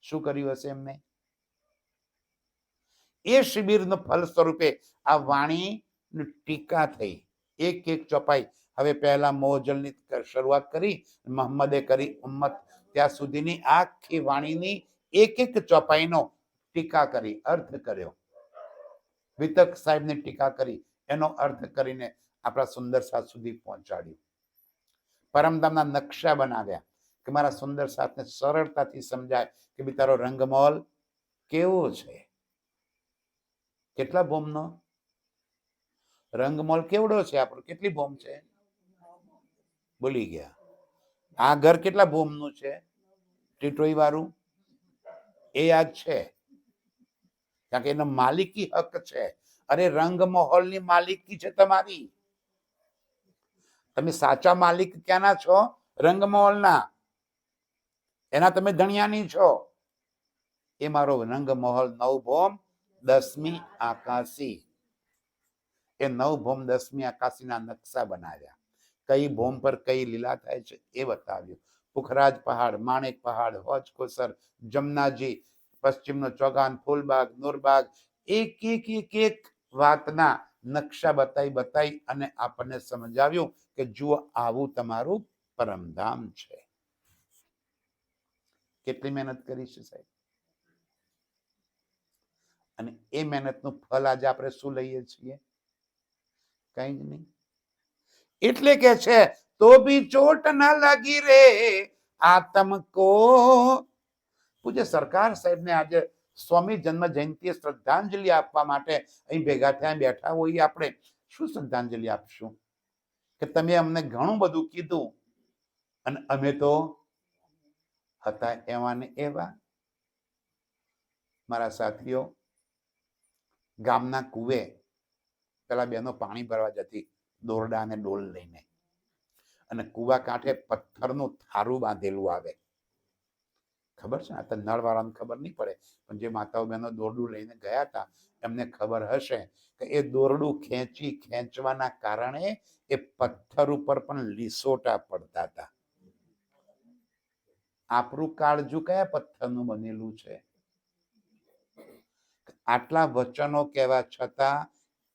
શું કર્યું હશે એમને? એ શિબિરનો ફલ સ્વરૂપે આ વાણીની ટીકા થઈ. એક ચોપાઈ. હવે પહેલા મોજલની શરૂઆત કરી, મોહમ્મદે કરી ઉમ્મત, ત્યાં સુધીની આખી વાણીની એક ચોપાઈનો ટીકા કરી, અર્થ કર્યો. વિતક સાહેબની ટીકા કરી, એનો અર્થ કરીને આપણા સુંદર સાથ સુધી પહોંચાડ્યું. પરમધામના નકશા બનાવ્યા કે મારા સુંદર સાથને સરળતાથી સમજાય કે ભઈ તારો રંગમહોલ કેવો છે. કેટલા ભોમનો રંગમહોલ કેવડો છે આપણો? કેટલી ભોમ છે? બોલી ગયા. આ ઘર કેટલા ભોમનું છે? ટીટોઈ વાળું એ યાદ છે? કારણ કે એનો માલિકી હક છે. અરે રંગમહોલની માલિકી છે તમારી. તમે સાચા માલિક ક્યાંના છો? રંગમહોલના. એના તમે ધણિયાની છો. એ મારો રંગમહોલ 9 ભોમ 10મી આકાશી. એ 9 ભોમ 10મી આકાશીના નકશા બનાવ્યા. કઈ ભોમ પર કઈ લીલા થાય છે એ બતાવ્યું. પુખરાજ પહાડ, માણેક પહાડ, હોજ કોસર, જમનાજી, પશ્ચિમનો ચોગાન, ફૂલબાગ, નૂરબાગ, એક વાતના નકશા બતાવી અને આપણને સમજાવ્યું કે જુઓ આવું તમારું પરમધામ છે. કેટલી મહેનત કરી છે સાહેબ. અને એ મહેનતનું ફળ આજે આપણે શું લઈએ છીએ? કઈ જ નહીં. એટલે કે છે तो भी चोट ना लगी रे आत्म को। પૂજ્ય સરકાર સાહેબને આજે સ્વામી જન્મ જયંતિએ શ્રદ્ધાંજલિ આપવા માટે અહીં ભેગા થયા બેઠા હોઈએ, આપણે શું શ્રદ્ધાંજલિ આપશું? કે તમે અમને ઘણું બધું કીધું અને અમે તો હતા એવા ને એવા. મારા સાથીઓ, ગામના કુવે પેલા બેનો પાણી ભરવા જતી દોરડા અને ડોલ લઈને, અને કુવા કાંઠે પથ્થરનું થારું બાંધેલું આવે. ખબર છે? આ તો નળવાળાને ખબર નહીં પડે, પણ જે માતાઓ બહેનો દોરડું લઈને ગયા હતા એમને ખબર હશે કે એ દોરડું ખેંચવાના કારણે એ પથ્થર ઉપર પણ લીસોટા પડતા હતા. આપણું કાળજું કયા પથ્થરનું બનેલું છે? આટલા વચનો કહેવા છતાં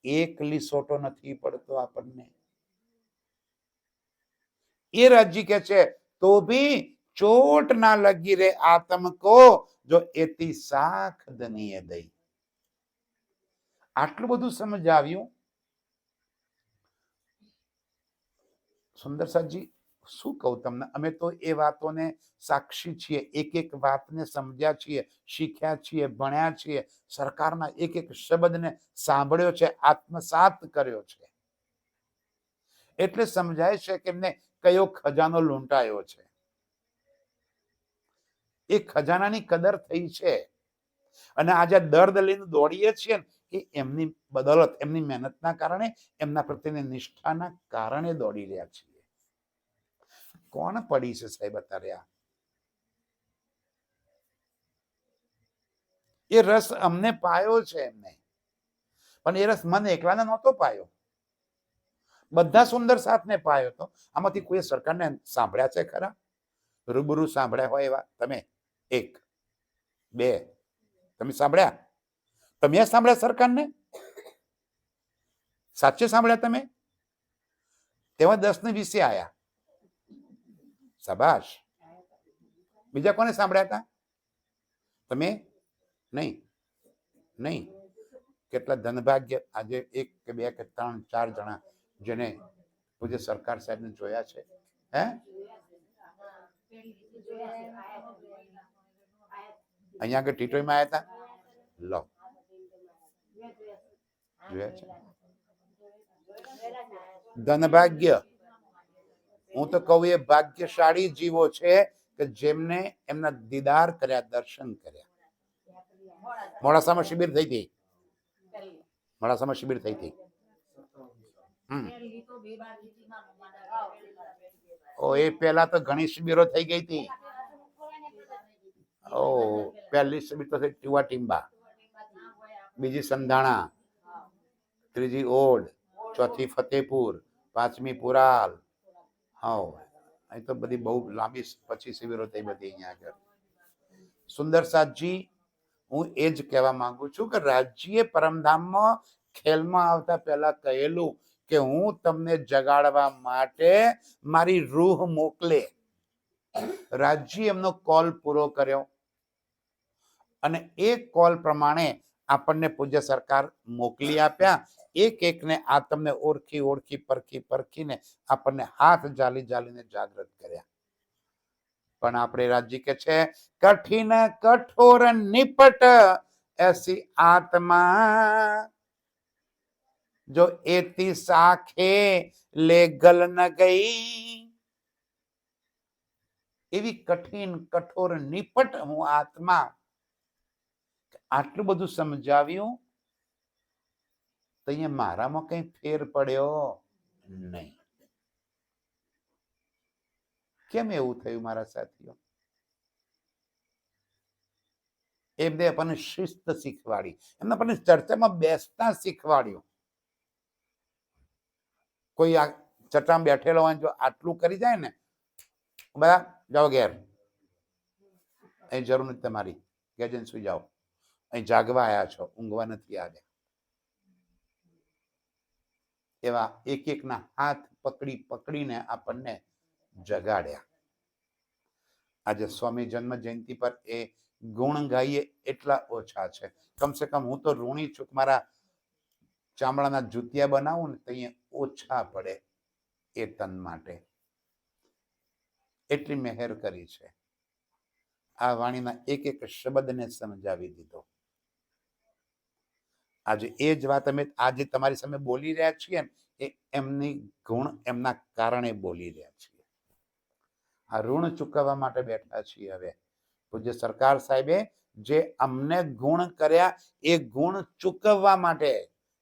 એક લીસોટો નથી પડતો આપણને. એ રાજી કે છે તો ભી चोट ना लगी रे आत्म को जो एती साख दनीय दई. આટલું બધું સમજાવ્યું. સુંદર સાજી, શું કહું તમને, અમે તો એ વાતોને સાક્ષી છીએ, એક એક વાતને સમજ્યા છીએ, શીખ્યા છીએ, ભણ્યા છીએ, સરકારના એક એક શબ્દને સાંભળ્યો છે, આત્મસાત કર્યો છે. એટલે સમજાય છે કે એમને કયો ખજાનો લૂંટાયો છે. એ ખજાનાની કદર થઈ છે. અને આજે દર્દ લઈને દોડીએ છીએ એ એમની બદૌલત, એમની મહેનતના કારણે, એમના પ્રત્યેની નિષ્ઠાના કારણે દોડી રહ્યા છીએ. કોણ પડી છે સાહેબ અત્યારે? એ રસ અમને પાયો છે એમને, પણ એ રસ મને એકલાને નહોતો પાયો, બધા સુંદર સાથને પાયો હતો. આમાંથી કોઈ સરકારને સાંભળ્યા છે ખરા? રૂબરૂ સાંભળ્યા હોય એવા તમે? એક બે તમે સાંભળ્યા? તમે સાંભળ્યા સરકારને? સાચે સાંભળ્યા તમે? તેમાં 10 ને 20 આયા. શાબાશ. બીજા કોને સાંભળ્યા હતા? તમે? નહીં. કેટલા ધનભાગ્ય આજે 1 કે 2 કે 3 4 જણા જેને પૂજ્ય સરકાર સાહેબને જોયા છે. હે? અહીંયા આગળ ટીટોઈમાં આવ્યા હતા? લો, જોયા છે. ધનભાગ્ય, હું તો કહું એ ભાગ્યશાળી જીવો છે કે જેમને એમના દીદાર કર્યા, દર્શન કર્યા. મોડાસામાં શિબિર થઈ હતી. મોડાસામાં શિબિર થઈ હતી. એ પહેલા તો ઘણી શિબિરો થઈ ગઈ હતી. પહેલી શિબિર તો ટીવા ટીંબા, બીજી સંધાણા, ત્રીજી ઓડ, ચોથી ફતેપુર, પાંચમી પુરાલ. અહીં તો બધી બહુ લાંબી પછી શિબિરો થઈ બધી અહીંયા આગળ. સુંદર સાજી, હું એ જ કહેવા માંગુ છું કે રાજ્ય પરમધામમાં ખેલમાં આવતા પહેલા કહેલું કે હું તમને જગાડવા માટે મારી રૂહ મોકલે. રાજ્ય એમનો કોલ પૂરો કર્યો અને એ કોલ પ્રમાણે આપણને પૂજ્ય સરકાર મોકલી આપ્યા. એક એકને આ તમને ઓળખી પરખીને આપણને હાથ જાલીને જાગૃત કર્યા. પણ આપણે રાજ્ય કે છે કઠિન કઠોર નિપટ એસી આત્મા જો એતી સાખે લે ગલ ન ગઈ. એવી કઠિન કઠોર નિપટ હું આત્મા. આટલું બધું સમજાવ્યું તો અહીંયા મારામાં કઈ ફેર પડ્યો નહીં. કેમ એવું થયું મારા સાથીઓ? એમને આપણને શિસ્ત શીખવાડી, એમને આપણને ચર્ચામાં બેસતા શીખવાડ્યું. કોઈ આ ચર્ચામાં બેઠેલો હોય જો આટલું કરી જાય ને, બધા જાઓ ઘેર, અહીં જરૂર નથી તમારી, ઘેર જઈને સુઈ જાઓ, અહીં જાગવા આવ્યા છો, ઊંઘવા નથી આવ્યા. એવા એક એકના હાથ પકડીને આપણને જગાડ્યા. આજે સ્વામી જન્મ જયંતિ પર એ ગુણ ગાઈએ એટલા ઓછા છે. કમસે કમ હું તો ઋણી છું. મારા ચામડાના જૂતિયા બનાવું ને તો અહીંયા ઓછા પડે એ તન માટે. એટલી મહેર કરી છે. આ વાણીના એક એક શબ્દને સમજાવી દીધો. આજે એ જ વાત અમે આજે તમારી સામે બોલી રહ્યા છીએ ને, એ એમની ગુણ એમના કારણે બોલી રહ્યા છીએ. આ ઋણ ચૂકવવા માટે બેઠા છીએ. હવે પૂજ્ય સરકાર સાહેબે જે અમને ગુણ કર્યા એ ગુણ ચૂકવવા માટે,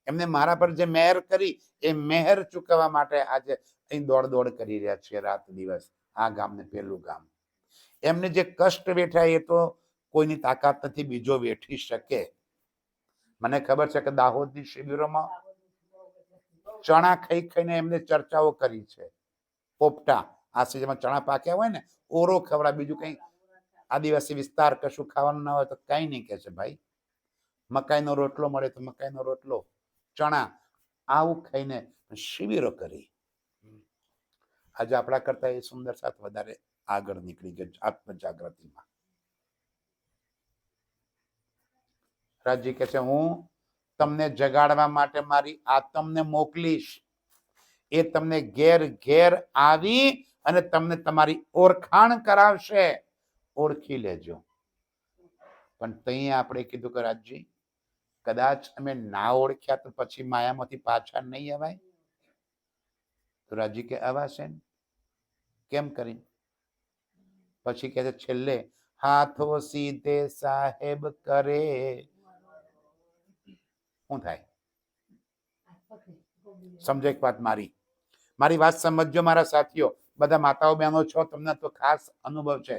એમને મારા પર જે મહેર કરી એ મહેર ચૂકવવા માટે આજે અહીં દોડ કરી રહ્યા છીએ રાત દિવસ. આ ગામને પેલું ગામ, એમને જે કષ્ટ વેઠ્યા એ તો કોઈની તાકાત નથી બીજો વેઠી શકે. મને ખબર છે કે દાહોદની શિબિરોમાં ચણા ખાઈ ખાઈને એમને ચર્ચાઓ કરી છે. પોપટા આ સિઝનમાં ચણા પાક્યા હોય ને, ઓરો ખવડા, બીજું કઈ આદિવાસી વિસ્તાર કશું ખાવાનું ના હોય તો કઈ નહીં કે છે ભાઈ. મકાઈનો રોટલો મળે તો મકાઈનો રોટલો, ચણા, આવું ખાઈને શિબિરો કરી. આજે આપણા કરતા એ સુંદર સાથ વધારે આગળ નીકળી ગયો આત્મ જાગૃતિમાં. રાજજી કહે છે હું તમને જગાડવા માટે મારી આત્મને મોકલીશ. એ તમને ઘેર ઘેર આવી અને તમને તમારી ઓળખાણ કરાવશે. ઓળખી લેજો. પણ ત્યાં આપણે કીધું કે રાજજી કદાચ અમે ના ઓળખ્યા તો પછી માયામાંથી પાછા નહીં અવાય. તો રાજજી કે અવાશે ને. કેમ કરી? પછી કહે છે છેલ્લે હાથો સીધે સાહેબ કરે. શું થાય? સમજો એક વાત મારી વાત સમજો મારા સાથીઓ. બધા માતાઓ બહેનો છો, તમને તો ખાસ અનુભવ છે.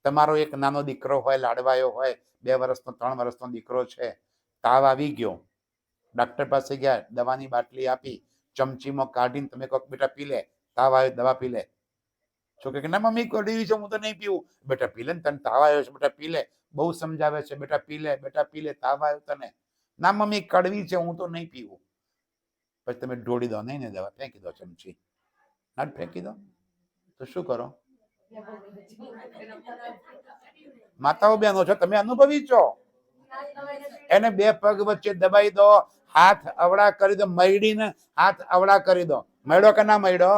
તમારો એક નાનો દીકરો હોય, લાડવાયો હોય, 2 વર્ષનો 3 વર્ષનો દીકરો છે, તાવ આવી ગયો, ડોક્ટર પાસે ગયા, દવાની બાટલી આપી, ચમચીમાં કાઢીને તમે કહો બેટા પી લે, તાવ આવ્યો દવા પી લે. છોકરી કે ના મમ્મી કડવી છે હું તો નહીં પીવું. બેટા પી લે ને, તને તાવ આવ્યો છે બેટા પી લે. બહુ સમજાવે છે બેટા પી લે, બેટા પી લે, તાવ આવ્યો તને. ના મમ્મી કડવી છે હું તો નહીં પીવું. પછી તમે ઢોળી દો, નહીં ને દવા ફેંકી દો, ચમચી ના ફેંકી દો. તો શું કરો? માતાઓ બહેનો છો, તમે અનુભવી છો. એને 2 પગ વચ્ચે દબાઈ દો, હાથ અવળા કરી દો, મયડીને હાથ અવળા કરી દો. મયડો કે ના મયડો?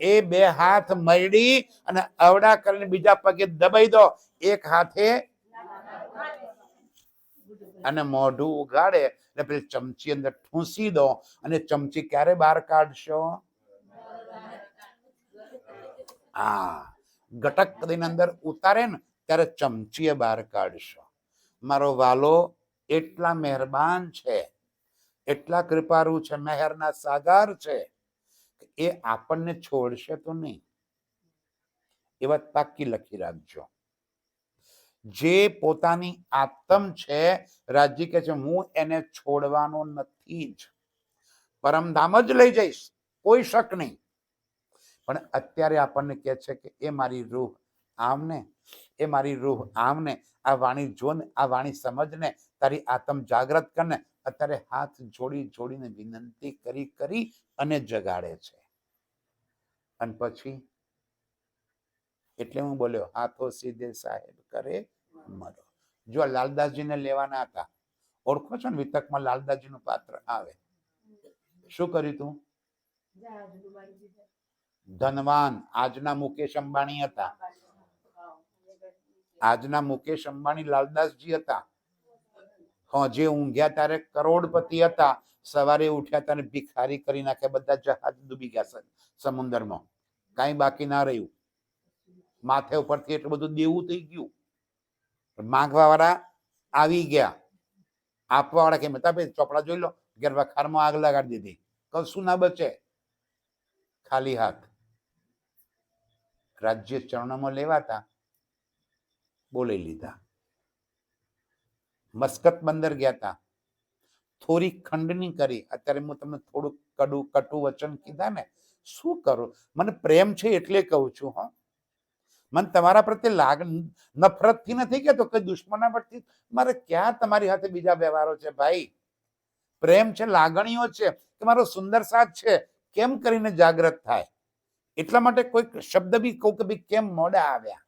એ 2 હાથ મયડી અને અવળા કરીને બીજા પગે દબાઈ દો. એક હાથે અને મોઢું ઉગાડે એટલે પેલી ચમચી અંદર ઠૂંસી દો. અને ચમચી ક્યારે બહાર કાઢશો? હા, ગટક કરીને અંદર ઉતારે ને ત્યારે ચમચીએ બહાર કાઢશો. મારો વાલો એટલા મહેરબાન છે, એટલા કૃપાળુ છે, મહેરના સાગર છે, એ આપણને છોડશે તો નહીં. એ વાત પાક્કી લખી રાખજો. જે પોતાની આત્મ છે, રાજજી કહે છે હું એને છોડવાનો નથી જ, પરમધામ જ લઈ જઈશ, કોઈ શક નહીં. પણ અત્યારે આપણને કહે છે કે એ મારી રૂહ આમને, એ મારી રૂહ આમને, આ વાણી જોને, આ વાણી સમજને, તારી આત્મ જાગૃત કરને. અત્યારે હાથ જોડીને વિનંતી કરી અને જગાડે છે. અને પછી એટલે હું બોલ્યો હાથો સીધે સાહેબ કરે મરો. જો લાલદાસજીને લેવાના હતા, ઓળખો છો ને, વિતકમાં લાલદાસજીનું પાત્ર આવે. શું કર્યું તું? ધનવાન આજના મુકેશ અંબાણી હતા. આજના મુકેશ અંબાણી લાલદાસજી હતા. જે ઊંઘ્યા ત્યારે કરોડપતિ હતા, સવારે ઉઠ્યા ત્યારે ભિખારી કરી નાખ્યા. બધા જહાજ ડૂબી ગયા સમુદ્રમાં, કાંઈ બાકી ના રહ્યું. માથે ઉપરથી એટલું બધું દેવું થઈ ગયું. માંગવા વાળા આવી ગયા, આપવા વાળા કે મતાભાઈ ચોપડા જોઈ લો, ઘેર વખારમાં આગ લગાડી દીધી, કશું ના બચે, ખાલી હાથ. રાજ્ય ચરણોમાં લેવાતા, બોલી લીધા. મસ્કત બંદર ગયા હતા, થોડી ખંડની કરી. અત્યારે હું તમને થોડું કટુ વચન કીધા ને, શું કરું? મને પ્રેમ છે એટલે કહું છું. હા, મને તમારા પ્રત્યે નફરતથી નથી કહેતો, કે દુશ્મનાવટથી. મારે ક્યાં તમારી સાથે બીજા વ્યવહારો છે ભાઈ? પ્રેમ છે, લાગણીઓ છે, કે મારો સુંદર સાથ છે, કેમ કરીને જાગૃત થાય. એટલા માટે કોઈ શબ્દ બી કહું કે ભાઈ કેમ મોડા આવ્યા.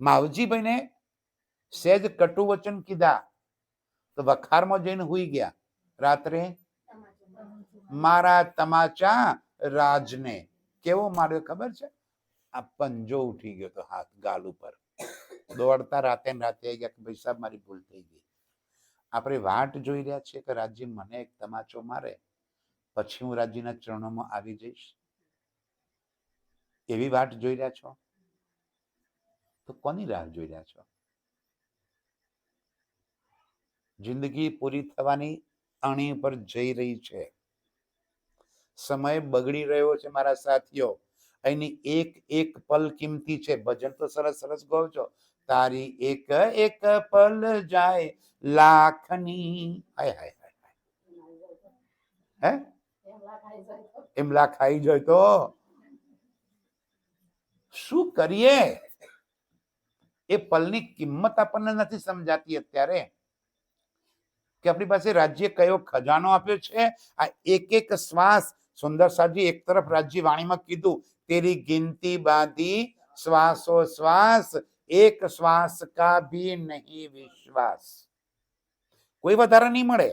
માવજીભાઈને સહેજ કટુ વચન કીધા તો વખારમાં જઈને હુઈ ગયા. રાત્રે મારા તમાચા રાજને કેવો માર્યો ખબર છે? આ પંજો ઉઠી ગયો તો હાથ ગાલ ઉપર, દોડતા રાતે ને રાતે આવી ગયા કે ભાઈ સાહેબ મારી ભૂલ થઈ ગઈ. આપણે વાટ જોઈ રહ્યા છીએ કે રાજજી મને એક તમાચો મારે પછી હું રાજજીના ચરણોમાં આવી જઈશ, એવી વાટ જોઈ રહ્યા છો? તો કોની રાહ જોઈ રહ્યા છો? જિંદગી પૂરી થવાની અણી પર જઈ રહી છે, સમય બગડી રહ્યો છે મારા સાથીઓ. અહીંની એક એક પલ કિંમતી છે. ભજન તો સરસ સરસ ગાઓ છો, તારી એક એક પલ જાય લાખની. હાય હાય હાય, હે એમલા ખાઈ જાય તો શું કરીએ? એ પલની કિંમત આપણને નથી સમજાતી અત્યારે કે આપણી પાસે રાજ્ય કયો ખજાનો આપ્યો છે. આ એક એક શ્વાસ, સુંદર સાજી એક તરફ રાજ્ય વાણીમાં કીધું, તેરી ગિનતી બાંધી શ્વાસો શ્વાસ, એક શ્વાસ કા ભી નહીં વિશ્વાસ. કોઈ વધારે નહીં મળે.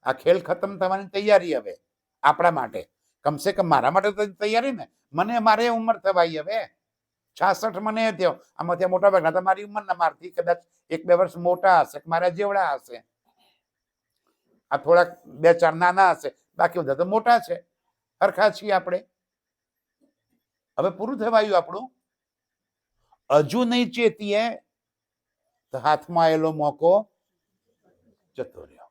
આ ખેલ ખતમ થવાની તૈયારી હવે આપણા માટે, કમસે કમ મારા માટે તો તૈયારી ને. મારે ઉંમર થવાઈ હવે 66 મને થયો. આમાં ત્યાં મોટા ભાગના તમારી ઉંમરના, મારથી કદાચ 1-2 વર્ષ મોટા હશે, મારા જેવડા હશે, આ થોડાક 2-4 નાના હશે, બાકી બધા તો મોટા છે, હરખા છીએ આપણે. હવે પૂરું થવાયું આપણું. હજુ નહીં ચેતીએ તો હાથમાં આવેલો મોકો જતો રહ્યો,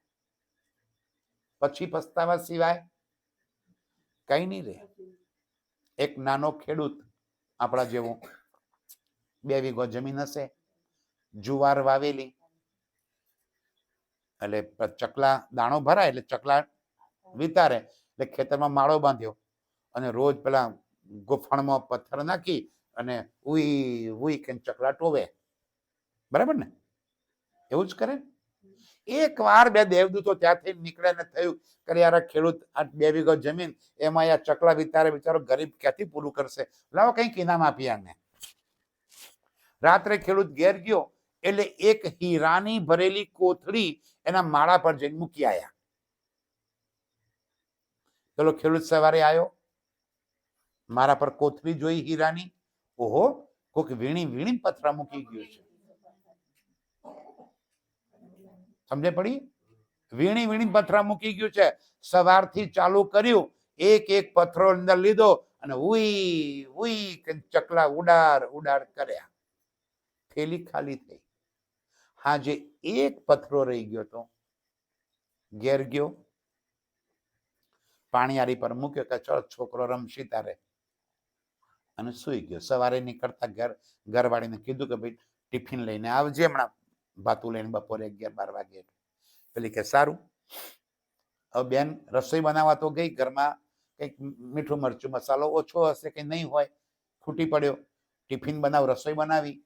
પછી પસ્તાવા સિવાય કઈ નહીં રહે. એક નાનો ખેડૂત આપણા જેવો 2 વીઘો જમીન હશે, જુવાર વાવેલી, એટલે ચકલા દાણો ભરાય એટલે ચકલા વિતારે, એટલે ખેતરમાં માળો બાંધ્યો અને રોજ પેલા ગોફણમાં પથ્થર નાખી અને ઉઈ ઉઈ કે ચકલા ટોવે. બરાબર ને? એવું જ કરે. એક વાર 2 દેવદૂતો ત્યાંથી નીકળે ને થયું કે યાર ખેડૂત આ 2 વીઘો જમીન, એમાં યાર ચકલા વિતારે, બિચારો ગરીબ ક્યાંથી પૂરું કરશે, લાવો કંઈક ઇનામ આપી આને. રાત્રે ખેડૂત ઘેર ગયો એટલે એક હીરાની ભરેલી કોથળી એના માળા પર જઈને મૂકી આયા. પેલો ખેડૂત સવારે આવ્યો, મારા પર કોથળી જોઈ હીરાની, ઓહો કોક વીણી વીણી પથરા મૂકી ગયું છે. સમજે પડી? વીણી વીણી પથરા મૂકી ગયું છે. સવારથી ચાલુ કર્યું, એક એક પથરો અંદર લીધો અને ઉઈ ઉઈ ચકલા ઉડાડ ઉડાડ કર્યા. થેલી ખાલી થઈ. હા, જે એક પથરો રહી ગયો તો ઘેર ગયો, પાણીયારી પર મૂક્યો કે ચલ છોકરો રમશી તારે, અને સુઈ ગયો. સવારે નીકળતા ઘરવાળીને કીધું કે ભાઈ ટિફિન લઈને આવજે, હમણાં ભાતું લઈને બપોરે 11-12 વાગે. પેલી કે સારું. હવે બેન રસોઈ બનાવવા તો ગઈ, ઘરમાં કંઈક મીઠું મરચું મસાલો ઓછો હશે કે નહીં હોય, ખૂટી પડ્યો. ટિફિન બનાવ, રસોઈ બનાવી,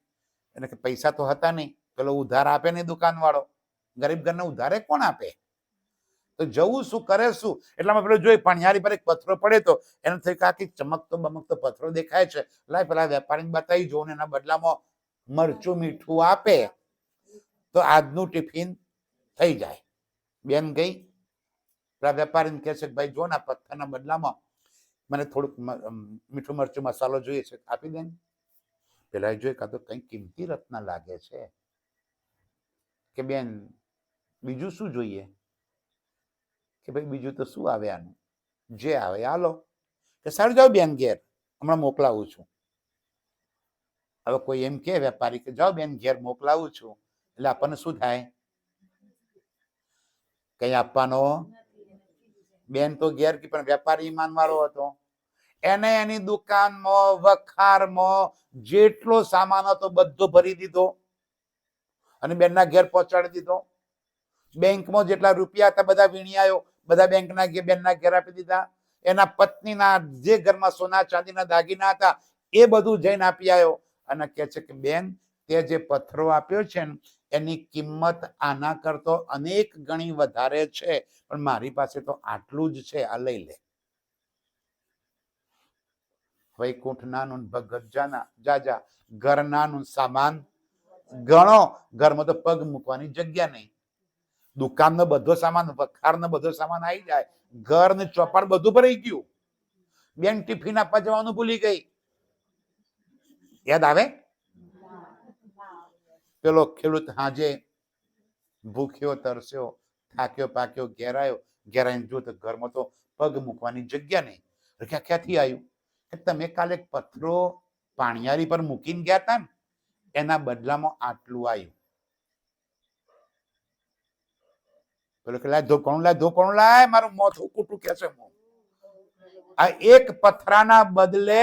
એટલે કે પૈસા તો હતા નહીં. પેલો ઉધાર આપે નહીં દુકાનવાળો, ગરીબ ઘરને ઉધારે કોણ આપે? તો જવું શું, કરે શું? એટલામાં પેલો જોઈ પાણીયારી પર એક પથરો પડે તો એને થયું કે આખી ચમકતો બમકતો પથરો દેખાય છે, લાય પેલા વેપારીને બતાવી જોઉં ને એના બદલામાં મરચું મીઠું આપે તો આજનું ટિફિન થઈ જાય. બેન ગઈ, પેલા વેપારીને કહે છે કે ભાઈ જો ને પથ્થરના બદલામાં મને થોડુંક મીઠું મરચું મસાલો જોઈએ છે, આપી દે ને. પેલા જોઈ કાં તો કંઈ કિંમતી રત્ન લાગે છે કે બેન બીજું શું જોઈએ? કે ભાઈ બીજું તો શું આવે, આનું જે આવે હાલો. કે સારું જાઓ બેન ઘેર, હમણાં મોકલાવું છું. હવે કોઈ એમ કે વેપારી કે જાઓ બેન ઘેર મોકલાવું છું, એટલે આપણને શું થાય? કઈ આપવાનો? બેન તો ઘેર ગઈ, પણ વેપારી ઈમાન વાળો હતો, એને એની દુકાનમાં વખારમાં જેટલો સામાન હતો બધો ભરી દીધો અને બેનના ઘેર પહોંચાડી દીધો. બેંકમાં જેટલા રૂપિયા હતા બધા વીણી આવ્યો, બધા બેનના ઘેર આપી દીધા. એના પત્નીના જે ઘરમાં સોના ચાંદીના દાગીના હતા એ બધું જઈને આપી આવ્યો. અને કહે છે કે બેન તે જે પથ્થરો આપ્યો છે ને એની કિંમત આના કરતો અનેક ગણી વધારે છે, પણ મારી પાસે તો આટલું જ છે, આ લઈ લે. વૈકુંઠ નાનું, ભગત જાજા, ઘર નાનું, સામાન ઘણો. ઘરમાં તો પગ મૂકવાની જગ્યા નહીં. દુકાનનો બધો સામાન, વખારનો બધો સામાન આવી જાય, ઘર ને ચોપાડ બધું ભરાઈ ગયું. બેન ટિફિન આપવા જવાનું ભૂલી ગઈ, યાદ આવે? પેલો ખેડૂત હાજે ભૂખ્યો તરસ્યો થાક્યો પાક્યો ઘેર આવ્યો, ઘેર આવીને જો તો ઘરમાં તો પગ મૂકવાની જગ્યા નહીં. ક્યાંથી આવ્યું કે તમે કાલે પથરો પાણીયારી પર મૂકીને ગયા હતા ને એના બદલામાં આટલું આવ્યું. પેલો કે લાય ધોકણું લાય મારું મોથું કૂટું કે છે. આ એક પથરાના બદલે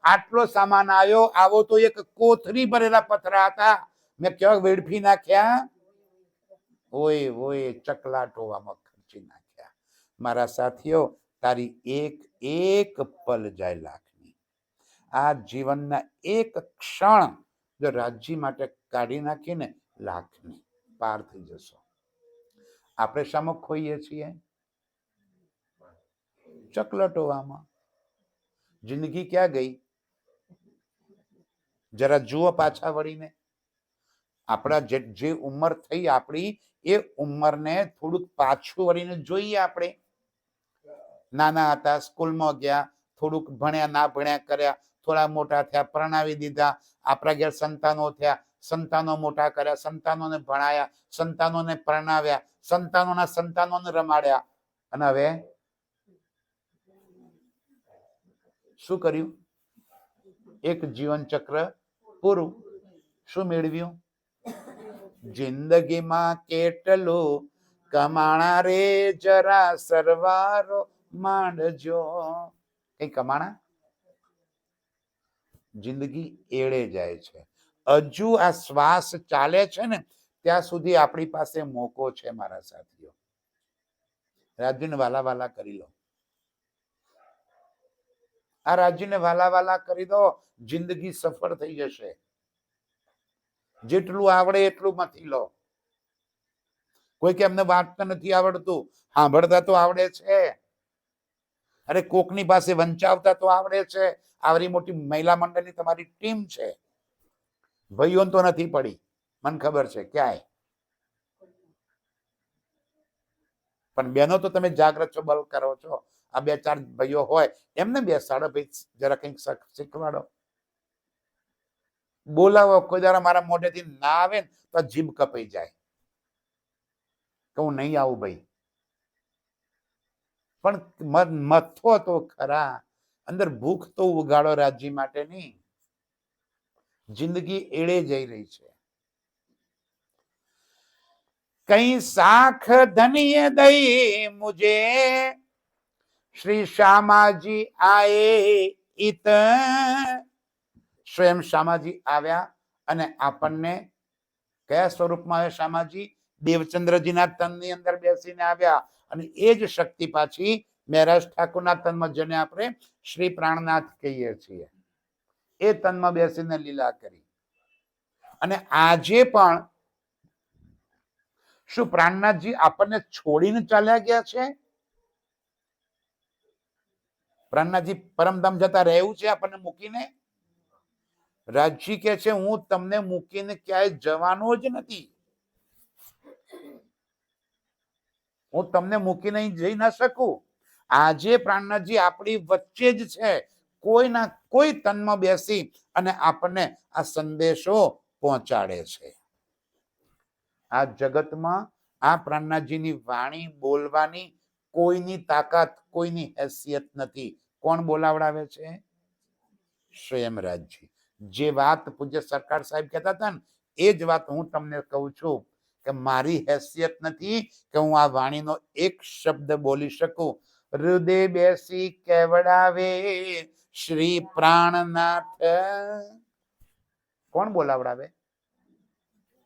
આટલો સામાન આવ્યો. આવો તો એક કોથરી ભરેલા પથરા હતા, મેં કેવા વેડફી નાખ્યા, ઓય ઓય ચકલા ટોવામાં ખર્ચી નાખ્યા. મારા સાથીઓ, તારી એક એક પલ જાય લાખની. આ જીવનના એક ક્ષણ જો રાજ્ય માટે કાઢી નાખીને લાખની પાર થઈ જશો. આપણે શામાં ખોઈએ છીએ? ચકલટોવામાં. જિંદગી ક્યાં ગઈ? જરા જુઓ પાછા વળીને. આપણા જે ઉંમર થઈ આપણી, એ ઉંમરને થોડુંક પાછું વળીને જોઈએ. આપણે નાના હતા, સ્કૂલમાં ગયા, થોડુંક ભણ્યા ના ભણ્યા કર્યા, થોડા મોટા થયા, પરણાવી દીધા, આપણા ઘેર સંતાનો થયા, સંતાનો મોટા કર્યા, સંતાનોને ભણાયા, સંતાનોને પરણાવ્યા, સંતાનોના સંતાનોને રમાડ્યા, અને હવે શું કર્યું? એક જીવન ચક્ર પૂરું. શું મેળવ્યું? જિંદગીમાં કેટલું કમાણા રે જરા સરવારો માંડજો. કઈ કમાણા? જિંદગી એળે જાય છે. હજુ આ શ્વાસ ચાલે છે ને ત્યાં સુધી આપણી પાસે મોકો છે. મારા સાથીઓ, રાજ્યને વાલા વાલા કરી લો. આ રાજ્યને વાલા વાલા કરી દો, જિંદગી સફળ થઈ જશે. જેટલું આવડે એટલું મથી લો. કોઈ કે અમને વાંચતા નથી આવડતું, સાંભળતા તો આવડે છે. અરે કોકની પાસે વંચાવતા તો આવડે છે. આવરી મોટી મહિલા મંડળની તમારી ટીમ છે. ભાઈઓ તો નથી પડી, મને ખબર છે ક્યાંય. પણ બહેનો તો તમે જાગ્રત છો, બલ કરો છો. આ બે ચાર ભાઈઓ હોય એમને બેસાડો, ભાઈ જરા કંઈક શીખવાડો, બોલાવો. કોઈ દાડા મારા મોઢેથી ના આવે ને તો જીભ કપાઈ જાય કે હું નહીં આવું ભાઈ. પણ મથો તો ખરા, અંદર ભૂખ તો ઉગાડો રાજ્ય માટેની. જિંદગી એળે જઈ રહી છે. કઈ સાખ ધનિય દઈ મુજે શ્રી શ્યામાજી આએ ઇત. સ્વયં શ્યામાજી આવ્યા અને આપણને કયા સ્વરૂપમાં આવ્યા? શ્યામાજી દેવચંદ્રજીના તનની અંદર બેસીને આવ્યા. અને એ જ શક્તિ પાછી મહારાજ ઠાકોરના તનમાં, જેને આપણે શ્રી પ્રાણનાથ કહીએ છીએ, એ તનમાં બેસીને લીલા કરી. અને આજે પણ શું પ્રાણનાથજી આપણને છોડીને ચાલ્યા ગયા છે? પ્રાણનાથજી પરમધામ જતા રહેવું છે આપણને મૂકીને? રાજજી કે છે હું તમને મૂકીને ક્યાંય જવાનો જ નથી. હું તમને મૂકીને જઈ ના શકું. આજે પ્રાણનાથજી આપણી વચ્ચે જ છે. કોઈના કોઈ તનમાં બેસી અને આપણને આ સંદેશો પહોંચાડે છે. આ જગતમાં આ પ્રાણનાથજીની વાણી બોલવાની કોઈની તાકાત, કોઈની હેસિયત નથી. કોણ બોલાવડાવે છે? સ્વયં રાજજી. જે વાત પૂજ્ય સરકાર સાહેબ કહેતા હતા ને, એ જ વાત હું તમને કહું છું કે મારી હેસિયત નથી કે હું આ વાણીનો એક શબ્દ બોલી શકું. હૃદય બેસી કેવડાવે શ્રી પ્રાણનાથ. કોણ બોલાવડાવે?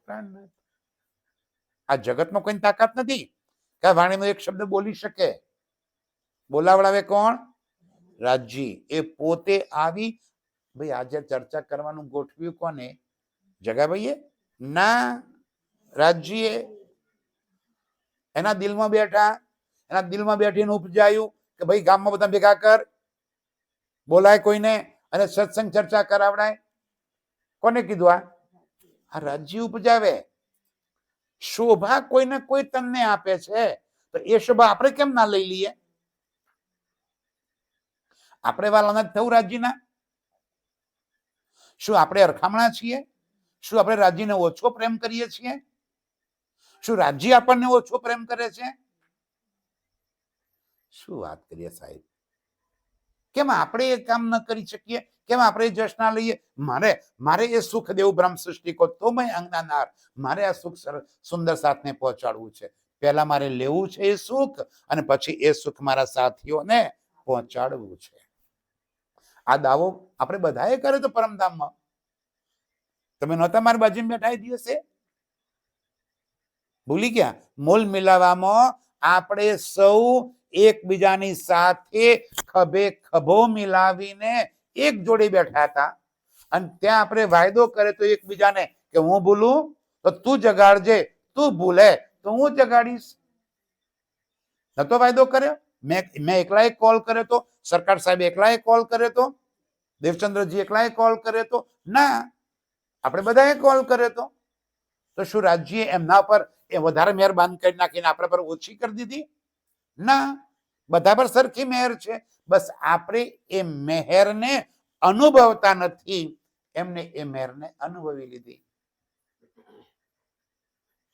પ્રાણનાથ. આ જગતમાં કોઈની તાકાત નથી કે આ વાણીનો એક શબ્દ બોલી શકે. બોલાવડાવે કોણ? રાજજી. એ પોતે આવી. ભાઈ આજે ચર્ચા કરવાનું ગોઠવ્યું કોને? જગાભાઈએ? ના, રાજજીએ. એના દિલમાં બેઠા, એના દિલમાં બેઠીને ઉપજાયું કે ભાઈ ગામમાં બધા ભેગા કર, બોલાય કોઈને અને સત્સંગ ચર્ચા કરાવડાય. કોને કીધું? આ રાજજી ઉપજાવે. શોભા કોઈને કોઈ તમને આપે છે, તો એ શોભા આપણે કેમ ના લઈ લઈએ? આપણે વાલા નથી થવું રાજ્યના? શું આપણે અરખામણા છીએ? શું આપણે રાજ્યને ઓછો પ્રેમ કરીએ છીએ? શું રાજ્ય આપણને ઓછો પ્રેમ કરે છે? શું વાત કરીએ સાહેબ? કેમ આપણે એ કામ ન કરી શકીએ? કેમ આપણે જશ ના લઈએ? મારે એ સુખ દેવું બ્રહ્મ સૃષ્ટિ કો તો મેં અંગનાનાર, મારે આ સુખ સુંદર સાથને પહોંચાડવું છે. પહેલા મારે લેવું છે એ સુખ, અને પછી એ સુખ મારા સાથીઓને પહોંચાડવું છે. આ દાવો આપણે બધાએ કર્યો તો પરમધામમાં. તમે નહોતા મારી બાજુમાં બેઠા એ દિવસે? ભૂલી ગયા? મોલ મિલાવવામાં આપણે સૌ એકબીજાની સાથે ખભે ખભો મિલાવીને એક જોડે બેઠા હતા, અને ત્યાં આપણે વાયદો કરે તો એકબીજાને કે હું ભૂલું તો તું જગાડજે, તું ભૂલે તો હું જગાડીશ. નતો વાયદો કર્યો? મેં એકલાએ કોલ કર્યો તો? સરકાર સાહેબ એકલાએ કોલ કર્યો તો? દેવચંદ્રજી એકલાએ કોલ કર્યો તો? ના, આપણે બધાએ કોલ કર્યો તો. તો શું રાજ્ય એમના પર એ વધારે મહેરબાન કરી નાખીને આપણા પર ઓછી કરી દીધી? ના, બધા પર સરખી મહેર છે. બસ આપણે એ મહેરને અનુભવતા નથી, એમને એ મહેરને અનુભવી લીધી.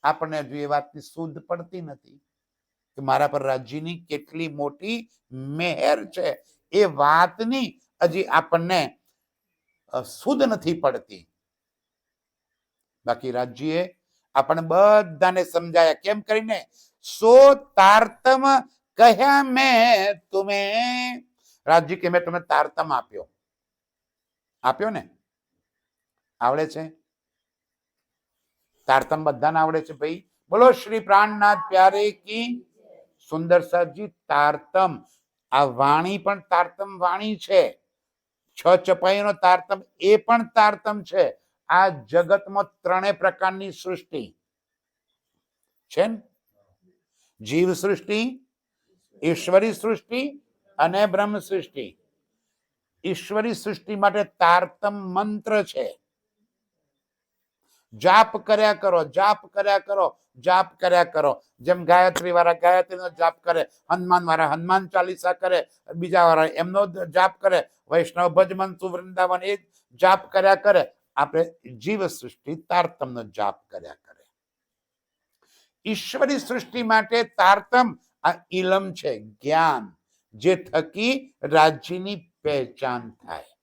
આપણને હજુ એ વાતની શુદ્ધ પડતી નથી કે મારા પર રાજ્યની કેટલી મોટી મહેર છે. એ વાતની હજી આપણને શુદ્ધ નથી પડતી. બાકી રાજ્યએ આપણને બધાને સમજાયા. કેમ કરીને? સો તારતમ કહ્યા મેં તુમે. રાજ્ય કે મેં તમને તારતમ આપ્યો ને? આવડે છે? તારતમ બધાને આવડે છે ભાઈ? બોલો શ્રી પ્રાણનાથ પ્યારે કી. સુંદર સાહેબજી, તારતમ આ વાણી પણ તારતમ વાણી છે. છ ચપાઈનો તારતમ એ પણ તારતમ છે. આ જગતમાં ત્રણેય પ્રકારની સૃષ્ટિ છે ને? જીવ સૃષ્ટિ, ઈશ્વરી સૃષ્ટિ અને બ્રહ્મ સૃષ્ટિ. ઈશ્વરી સૃષ્ટિ માટે તારતમ મંત્ર છે. જાપ કર્યા કરો, જાપ કર્યા કરો, જાપ કર્યા કરો. જેમ ગાયત્રી વાળા ગાયત્રીનો જાપ કરે, હનુમાન વાળા હનુમાન ચાલીસા કરે, બીજા વાળા એમનો જાપ કરે, વૈષ્ણવ ભજમન વૃંદાવન એ જાપ કર્યા કરે. આપણે જીવ સૃષ્ટિ તારતમનો જાપ કર્યા કરે. ઈશ્વરી સૃષ્ટિ માટે તારતમ આ ઇલમ છે, જ્ઞાન, જે થકી રાજ્યની પહેચાન થાય.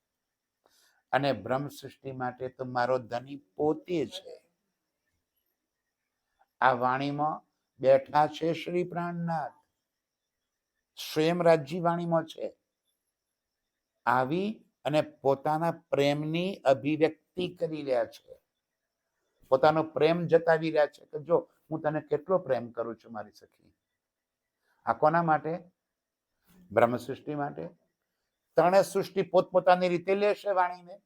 અને બ્રહ્મ સૃષ્ટિ માટે તો મારો ધણી પોતે છે. આ વાણીમાં બેઠા છે શ્રી પ્રાણનાથ, સ્વયં રાજ્ય વાણીમાં છે. આવી અને પોતાના પ્રેમની અભિવ્યક્તિ કરી રહ્યા છે, પોતાનો પ્રેમ જતાવી રહ્યા છે કે જો હું તને કેટલો પ્રેમ કરું છું મારી સખી. આ કોના માટે? બ્રહ્મ સૃષ્ટિ માટે. ત્રણે સૃષ્ટિ પોતપોતાની રીતે લેશે વાણીને.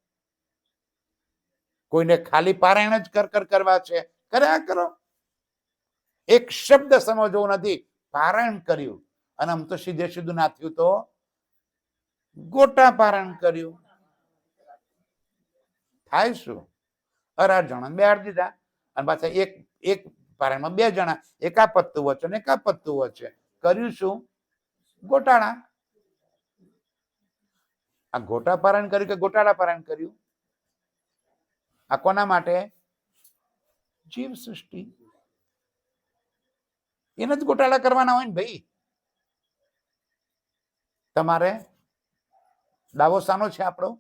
કોઈને ખાલી પારાયણ જ કર કરવા છે, કર્યા કરો. એક શબ્દ સમજવો નથી, પારાયણ કર્યું. અને આમ તો સીધે સીધું ના થયું તો ગોટા પારાયણ કર્યું. થાય શું? 18 જણા બેહાડી દીધા, અને પાછા એક પારાયણમાં 2 જણા, એકા પત્તું વચ્ચે ને એકા પત્તું વચ્ચે કર્યું. શું? ગોટાળા. આ ગોટા પારાયણ કર્યું કે ગોટાળા પારાયણ કર્યું? આ કોના માટે? જીવ સૃષ્ટિ. એને જ ગોટાળા કરવાના હોય ને ભાઈ. તમારે દાવો શાનો છે આપણો?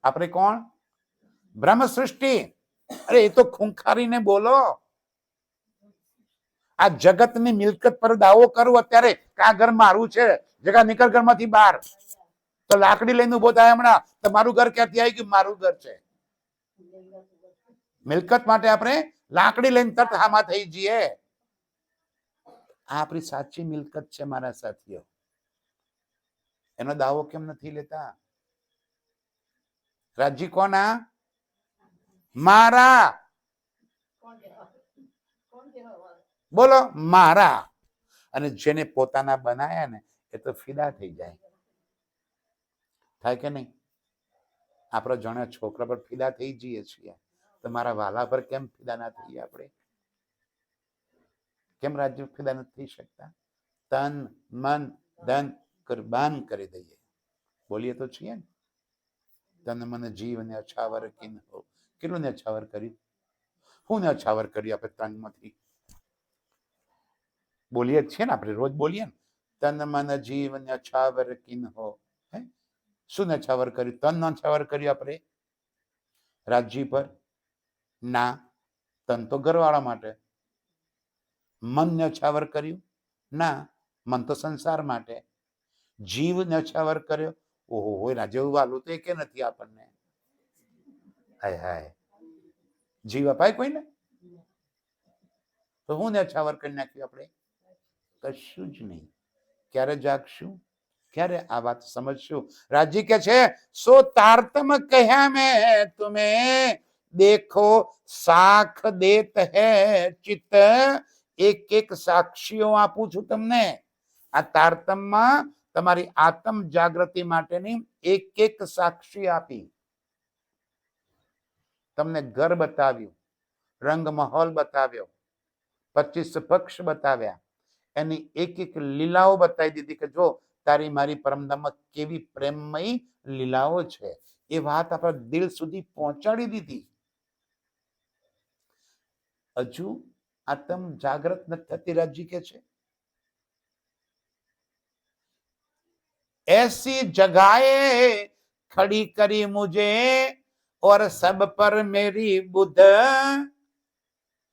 આપણે કોણ? બ્રહ્મ સૃષ્ટિ. અરે એ તો ખૂંખારીને બોલો. આ જગતની મિલકત પર દાવો કરું અત્યારે કે આ ઘર મારું છે, જગા નીકળ ઘરમાંથી બહાર. તો લાકડી લઈને ઉભો થાય હમણાં, તમારું ઘર ક્યાંથી આવી ગયું? મારું ઘર છે. મિલકત માટે આપણે લાકડી લઈને તરત હામાં થઈ જઈએ. આ આપણી સાચી મિલકત છે મારા સાથીઓ. એનો દાવો કેમ નથી લેતા? રાજ્ય કોના? મારા. બોલો, મારા. અને જેને પોતાના બનાયા ને એ તો ફિદા થઈ જાય. થાય કે નહીં? આપણે જાણે છોકરા પર ફિદા થઈ જઈએ છીએ, તો મારા વાલા પર કેમ ફિદા ના થઈએ આપણે? કેમ રાજ્ય ફિદા નથી થઈ શકતા? તન મન ધન કુરબાન કરી દઈએ. બોલીએ તો છીએ ને, તને મને જીવ ને અછાવર કિન હો. કેટલું ને અછાવર કર્યું? હું ને અછાવર કર્યું આપણે તનમાંથી? બોલીએ જ છીએ ને, આપણે રોજ બોલીએ ને, તન મન જીવ ને અછાવર કિન હો. હે શું ને અછાવર કર્યું? તન અછાવર કર્યું આપણે રાજજી પર? ના, તન તો ઘરવાળા માટે. મન ને અછાવર કર્યું? ના, મન તો સંસાર માટે. જીવ ને અછાવર કર્યો? ઓહો હોય ના, જેવું વાલું તો કે નથી આપણને. હાય હાય, જીવ અપાય કોઈને? તો હું ને અછાવર કરી નાખ્યું આપણે? કશું જ નહીં. ક્યારે જાગશું? ક્યારે આ વાત સમજશું? રાજી કે છે સો તારતમ કહ્યા મેં તુમે, દેખો સાખ દેત હે ચિત્ત. એક એક સાક્ષીઓ આપું છું તમને. આ તારતમમાં તમારી આત્મ જાગૃતિ માટેની એક એક સાક્ષી આપી. તમને ઘર બતાવ્યું, રંગ મહોલ બતાવ્યો, 25 પક્ષ બતાવ્યા, એની એક એક લીલાઓ બતાવી દીધી કે જો તારી મારી પરમધામમાં કેવી પ્રેમમયી લીલાઓ છે. એ વાત આપણા દિલ સુધી પહોંચાડી દીધી. હજુ આત્મ જાગૃત નથી થતી. રાજી કે છે ऐसी जगह खड़ी करी मुझे और सब पर मेरी बुद्ध.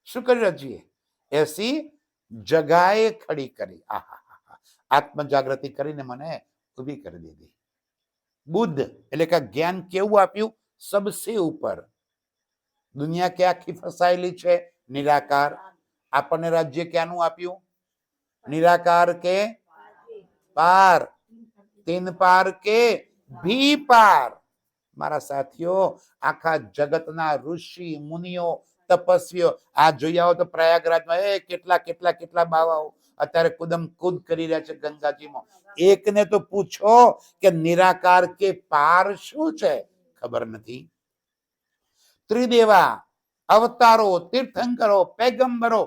શું કરી રજીએ? એસી જગાએ ખડી કરી. આત્મ જાગૃતિ કરીને મને ઉભી કરી દીધી. બુદ્ધ એટલે કે જ્ઞાન કેવું આપ્યું? સબસે ઉપર. દુનિયા કે આખી ફસાયેલી છે નિરાકાર. આપણને રાજ્ય ક્યાંનું આપ્યું? નિરાકાર કે પાર. તીન પાર કે ભી પાર. મારા સાથીઓ, આખા જગતના ઋષિ મુનિઓ તપસ્વીઓ આ જોઈ આવો તો પ્રયાગરાજમાં કેટલા કેટલા કેટલા બાવાઓ અત્યારે કુદમ કૂદ કરી રહ્યા છે ગંગાજીમાં. એકને તો પૂછો કે નિરાકાર કે પાર શું છે? ખબર નથી. ત્રિદેવા અવતારો, તીર્થંકરો, પૈગંબરો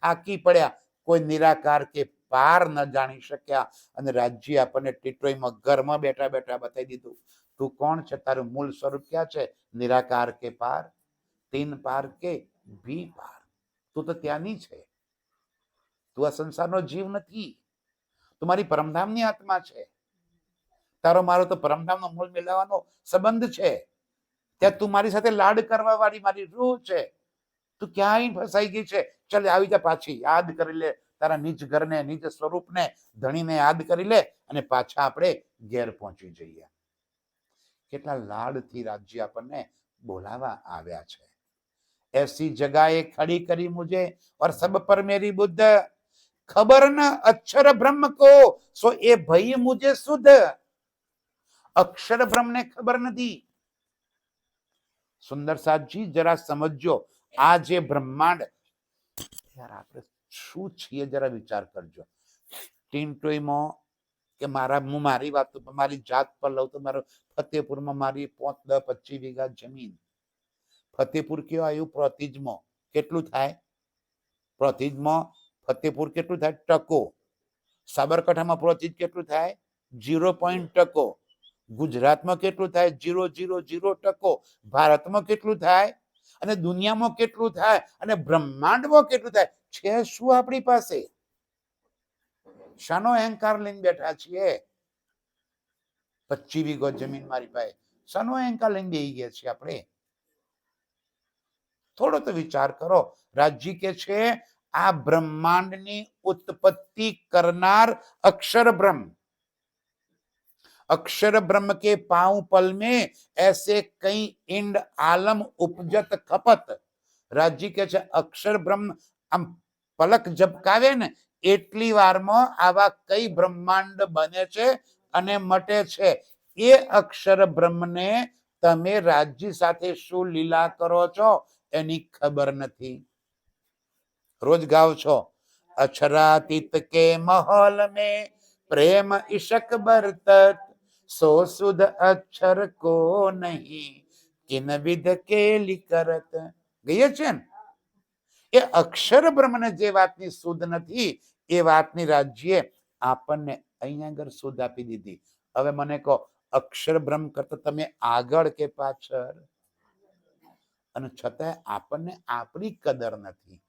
થાકી પડ્યા, કોઈ નિરાકાર કે પાર ન જાણી શક્યા. અને રાજ્ય આપણને ટીટોઈમાં ઘરમાં બેઠા બેઠા બતાવી દીધું. તું કોણ છે? તારું મૂળ સ્વરૂપ ક્યાં છે? નિરાકાર કે પાર, તીન પાર કે ભી પાર. તું તો ત્યાંની છે. તું આ સંસારનો જીવ નથી. તું મારી પરમધામની આત્મા છે. તારો મારો તો પરમધામનો મૂળ મિલાવાનો સંબંધ છે. ત્યાં તું મારી સાથે લાડ કરવા વાળી મારી રૂહ છે. તું ક્યાંય ફસાઈ ગઈ છે? ચાલ આવી જા પાછી. યાદ કરી લે તારા નિજ ઘરને, નિજ સ્વરૂપને, ધણીને યાદ કરી લે અને પાછા આપણે ઘેર પહોંચી જઈએ. કેટલા લાડથી રાજ્ય આપણને બોલાવા આવ્યા છે. ऐसी जगह खड़ी करी मुझे और सब पर मेरी बुद्ध. खबर न अक्षर ब्रह्म को सो ए भई मुझे सुध. अक्षर ब्रह्म ने खबर નથી. સુંદર સાજી જરા સમજો. આ જે બ્રહ્માંડ, યાર આપણે શું છીએ જરા વિચાર કરજો. ટીનટોઈમાં કે હું મારી વાત મારી જાત પર લઉં તો મારો ફતેપુરમાં મારી 5-10-25 વીઘા જમીન. ફતેપુર કેવું આવ્યું? પ્રોતિજમાં. કેટલું થાય? પ્રોતિજમાં ફતેપુર કેટલું થાય? ટકો. સાબરકાંઠામાં પ્રોતિજ કેટલું થાય? 0.ટકો. ગુજરાતમાં કેટલું થાય? 0.00% ભારતમાં કેટલું થાય? અને દુનિયામાં કેટલું થાય? અને બ્રહ્માંડમાં કેટલું થાય? છે શું આપણી પાસે? શાનો અહંકાર લઈને બેઠા છીએ? 25 વીઘો જમીન મારી પાસે. શાનો અહંકાર લઈને બેસી ગયા છીએ આપણે? થોડો તો વિચાર કરો. રાજજી કે છે આ બ્રહ્માંડની ઉત્પત્તિ કરનાર अक्षर ब्रह्म. अक्षर ब्रह्म के पांव पल में ऐसे कई इंड आलम उपजत खपत. રાજજી કે છે અક્ષર બ્રહ્મ આમ પલક ઝબકાવે ને એટલી વારમાં આવા કઈ બ્રહ્માંડ બને છે અને મટે છે. એ અક્ષર બ્રહ્મને તમે રાજજી સાથે શું લીલા કરો છો એની ખબર નથી. રોજ ગાવ છો અક્ષરાતીત કે મહોલ में प्रेम इशक बरतत सो सुध अक्षर को नहीं किन विध केली करत. ગઈ છે ને એ અક્ષર બ્રહ્મને જે વાતની સુધ નથી એ વાતની રાજ્ય આપણને અહીંયા આગળ સુધ આપી દીધી. હવે મને કહો અક્ષર બ્રહ્મ કરતા તમે આગળ કે પાછળ, અને છતાંય આપણને આપણી કદર નથી.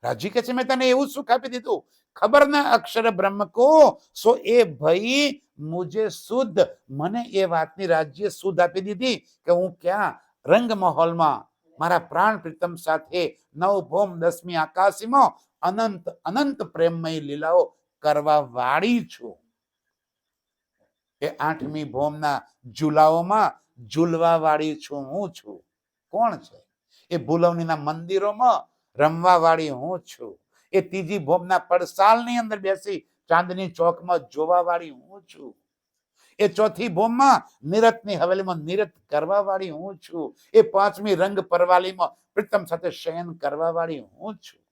રાજી કે છે મેં તને એવું સુખ આપી દીધું, ખબર ના અક્ષર બ્રહ્મ કો સો એ ભાઈ મુજે શુદ્ધ, મને એ વાતની રાજ્ય શુદ્ધ આપી દીધી કે હું ક્યાં રંગ મહોલમાં મારા પ્રાણ પ્રીતમ સાથે નવ ભૌમ દસમી આકાશીમાં અનંત અનંત પ્રેમમય લીલાઓ કરવા વાળી છું. એ આઠમી ભૌમના ઝુલાઓમાં ઝૂલવા વાળી છું હું છું. કોણ છે? એ ભૂલવણીના મંદિરોમાં રમવા વાળી હું છું. એ ત્રીજી ભૌમના પડસાલની અંદર બેસી ચાંદની ચોકમાં જોવા વાળી હું છું. એ ચોથી ભૌમમાં નિરતની હવેલીમાં નિરત કરવા વાળી હું છું. એ પાંચમી રંગ પરવાલીમાં પ્રીતમ સાથે શયન કરવા વાળી હું છું.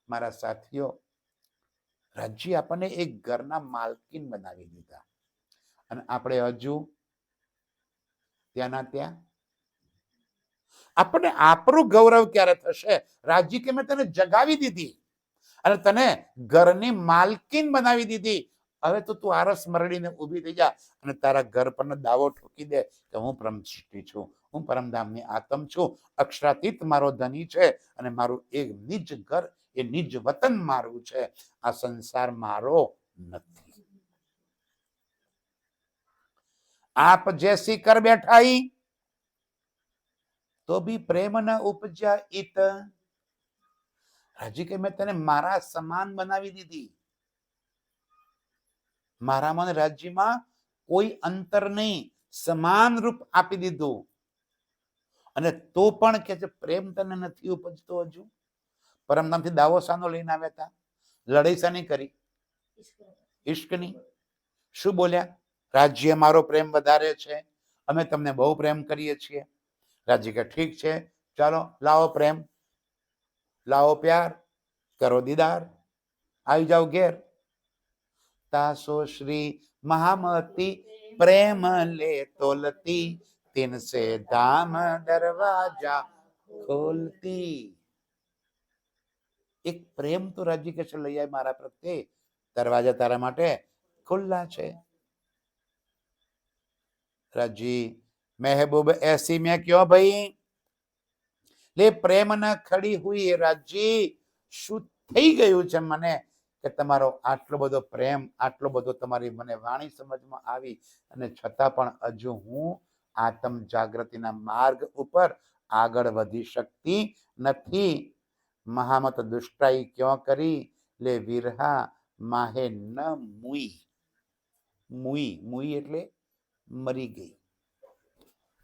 મારા સાથીઓ, રાજ્ય આપણને એક ઘરના માલકીન બનાવી દીધા, અને આપણે હજુ ત્યાંના ત્યાં. આપણને આપણું ગૌરવ ક્યારે થશે? રાજી કે મેં તને જગાવી દીધી અને તને ઘરની માલકીન બનાવી દીધી. હવે તો તું આરસ મરડીને ઊભી થઈ જા અને તારા ઘર પરનો દાવો ઠોકી દે કે હું પરમ સૃષ્ટિ છું, હું પરમધામની આત્મ છું, અક્ષરાતીત મારો ધની છે અને મારું એક નિજ ઘર, એ નિજ વતન મારું છે. આ સંસાર મારો નથી. આપ જૈસી કર બેઠાઈ તો ભી પ્રેમ ન ઉપજા ઈત. રાજી કે મેં તને મારા સમાન બનાવી દીધી. મારામાં અને રાજ્યમાં કોઈ અંતર નહીં, સમાન રૂપ આપી દીધું. અને તો પણ કે છે પ્રેમ તને નથી ઉપજતો હજુ. પરમધામથી દાવો સાનો લઈને આવ્યા હતા? લડાઈ સાની કરી? ઈશ્કની. શું બોલ્યા? રાજ્ય મારો પ્રેમ વધારે છે, અમે તમને બહુ પ્રેમ કરીએ છીએ. રાજ્ય કે ઠીક છે, ચાલો લાવો પ્રેમ, લાવો પ્યાર, કરો દીદાર, આવી જાઓ ઘેર. તાસો શ્રી મહામતી પ્રેમ લે તોલતી, તિનસે ધામ દરવાજા ખોલતી. એક પ્રેમ તો રાજ્ય કે છે લઈ આય મારા પ્રત્યે, દરવાજા તારા માટે ખુલ્લા છે. રાજી મહેબૂબ એસી મેં ક્યો ભાઈ? લે પ્રેમ ન ખડી હુઈ. રાજી શું થઈ ગયું છે મને કે તમારો આટલો બધો પ્રેમ, આટલો બધો તમારી મને વાણી સમજમાં આવી, અને છતાં પણ હજુ હું આત્મ જાગૃતિના માર્ગ ઉપર આગળ વધી શકતી નથી. મહામત દુષ્ટાઈ ક્યો કરી? લે વિરહા માહે ન મુઈ. મુઈ, મુઈ એટલે મરી ગઈ.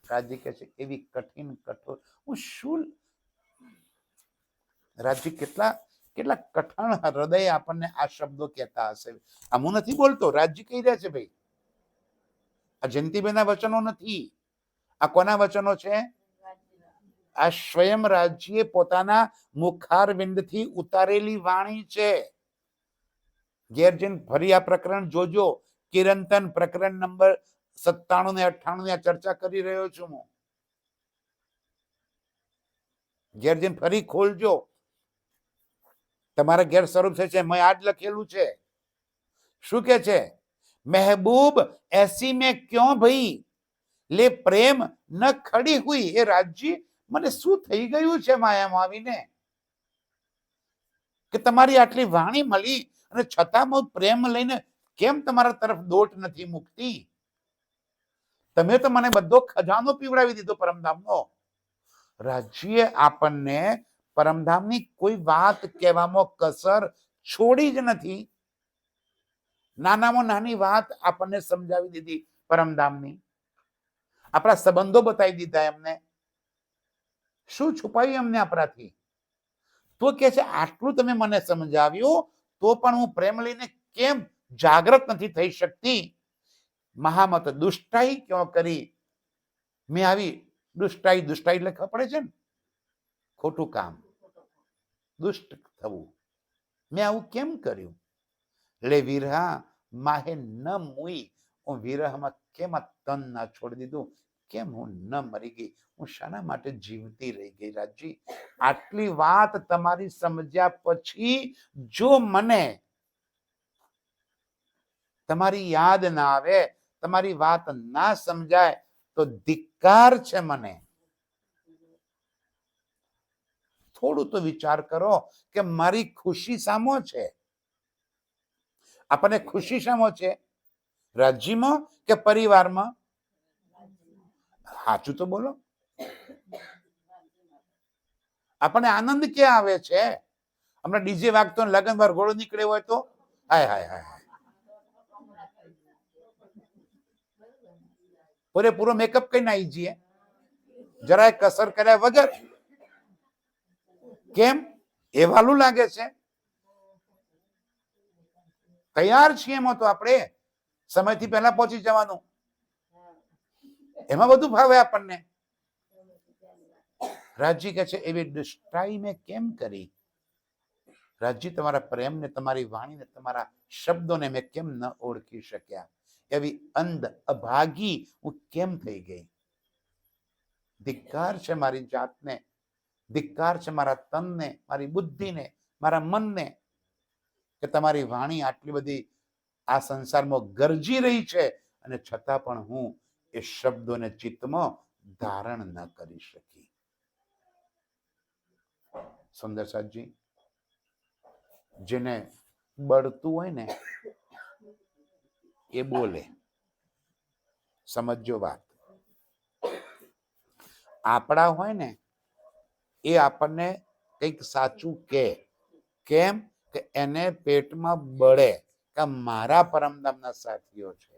રાજ્ય કહે છે એવી કઠિન કઠોર હું શું. રાજ્ય કેટલા કેટલા કઠણ હૃદય આપણને આ શબ્દો કહેતા હશે. આમ હું નથી બોલતો, રાજ્ય કહી રહ્યા છે ભાઈ. આ જયંતિબેનના વચનો નથી. આ કોના વચનો છે? આ સ્વયં રાજ્ય પોતાના મુખારવિંદથી ઉતારેલી વાણી છે. ઘેર જઈને ફરી આ પ્રકરણ જોજો. કિરંતન પ્રકરણ નંબર 97 ને 98 ની ચર્ચા કરી રહ્યો છું હું. ઘેર જઈને ફરી ખોલજો. તમારા ઘેર સ્વરૂપ છે, મેં આજ લખેલું છે. શું કે છે? મહેબૂબ એસી મેં ક્યો ભાઈ? લે પ્રેમ ન ખડી હુઈ. એ રાજ્ય મને શું થઈ ગયું છે માયામાં આવીને કે તમારી આટલી વાણી મળી અને છતાં હું પ્રેમ લઈને કેમ તમારા તરફ દોટ નથી મૂકતી? તમે તો મને બધો ખજાનો પીવડાવી દીધો પરમધામનો. રાજ્ય આપણને પરમધામની કોઈ વાત કહેવામાં કસર છોડી જ નથી. નાનામાં નાની વાત આપણને સમજાવી દીધી પરમધામની. આપણા સંબંધો બતાવી દીધા એમને. શું છુપાયું એમને આપણાથી? તો કે છે આટલું તમે મને સમજાવ્યું તો પણ હું પ્રેમ લઈને કેમ જાગૃત નથી થઈ શકતી? મહામત દુષ્ટાઈ ક્યો કરી? મેં આવી દુષ્ટાઈ, દુષ્ટાઈ એટલે ખબર પડે છે ને, ખોટું કામ, દુષ્ટ થવું. મેં આવું કેમ કર્યું? લે વિરહા માહે ન મુઈ. હું વિરહમાં કેમ આ તન ના છોડી દીધું? કેમ હું ન મરી ગઈ? હું શાના માટે જીવતી રહી ગઈ? રાજજી આટલી વાત તમારી સમજ્યા પછી જો મને તમારી યાદ ના આવે, તમારી વાત ના સમજાય તો ધિક્કાર છે મને. થોડું તો વિચાર કરો કે મારી ખુશી સામો છે. આપણને ખુશી સામો છે? રાજ્યમાં કે પરિવારમાં? સાચું તો બોલો. આપણને આનંદ ક્યાં આવે છે? હમણાં ડીજે વાગતો લગન વાર ઘોડો નીકળે હોય તો હાય હાય હાય, પૂરેપૂરો મેકઅપ કરીને આવી જઈએ, જરાય કસર કર્યા વગર. કેમ? એ વાલું લાગે છે? તૈયાર છીએ એમાં તો આપણે સમયથી પહેલા પહોંચી જવાનું. એમાં બધું ભાવે આપણને. રાજજી કહે છે એવી દુષ્ટાઈ મેં કેમ કરી? રાજજી, તમારા પ્રેમને, તમારી વાણીને, તમારા શબ્દોને મેં કેમ ન ઓળખી શક્યા? એવી અંધ અભાગી હું કેમ થઈ ગઈ? ધિક્કાર છે મારી જાતને, ધિક્કાર છે મારા તનને, મારી બુદ્ધિને, મારા મનને, કે તમારી વાણી આટલી બધી આ સંસારમાં ગરજી રહી છે અને છતાં પણ હું એ શબ્દોને ચિત્તમાં ધારણ ન કરી શકી. સુંદર સાહેબજી, જેને બળતું હોય ને એ બોલે. સમજો વાત. આપણા હોય ને એ આપણને કંઈક સાચું કે. કેમ? કે એને પેટમાં બળે કે મારા પરમધામના સાથીઓ છે,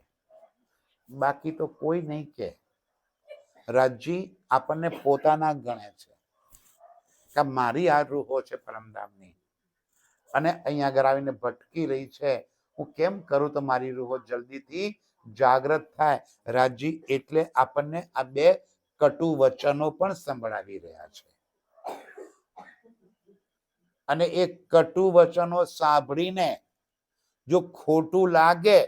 બાકી તો કોઈ નહીં કે. રાજજી આપણને પોતાના ગણે છે કે મારી આ રૂહો છે પરમધામની, અને અહીંયા આગળ આવીને ભટકી રહી છે. હું કેમ કરું તો મારી રૂહો જલ્દીથી જાગૃત થાય? રાજજી એટલે આપણને આ બે કટુ વચનો પણ સંભળાવી રહ્યા છે. અને એ કટુ વચનો સાંભળીને જો ખોટું લાગે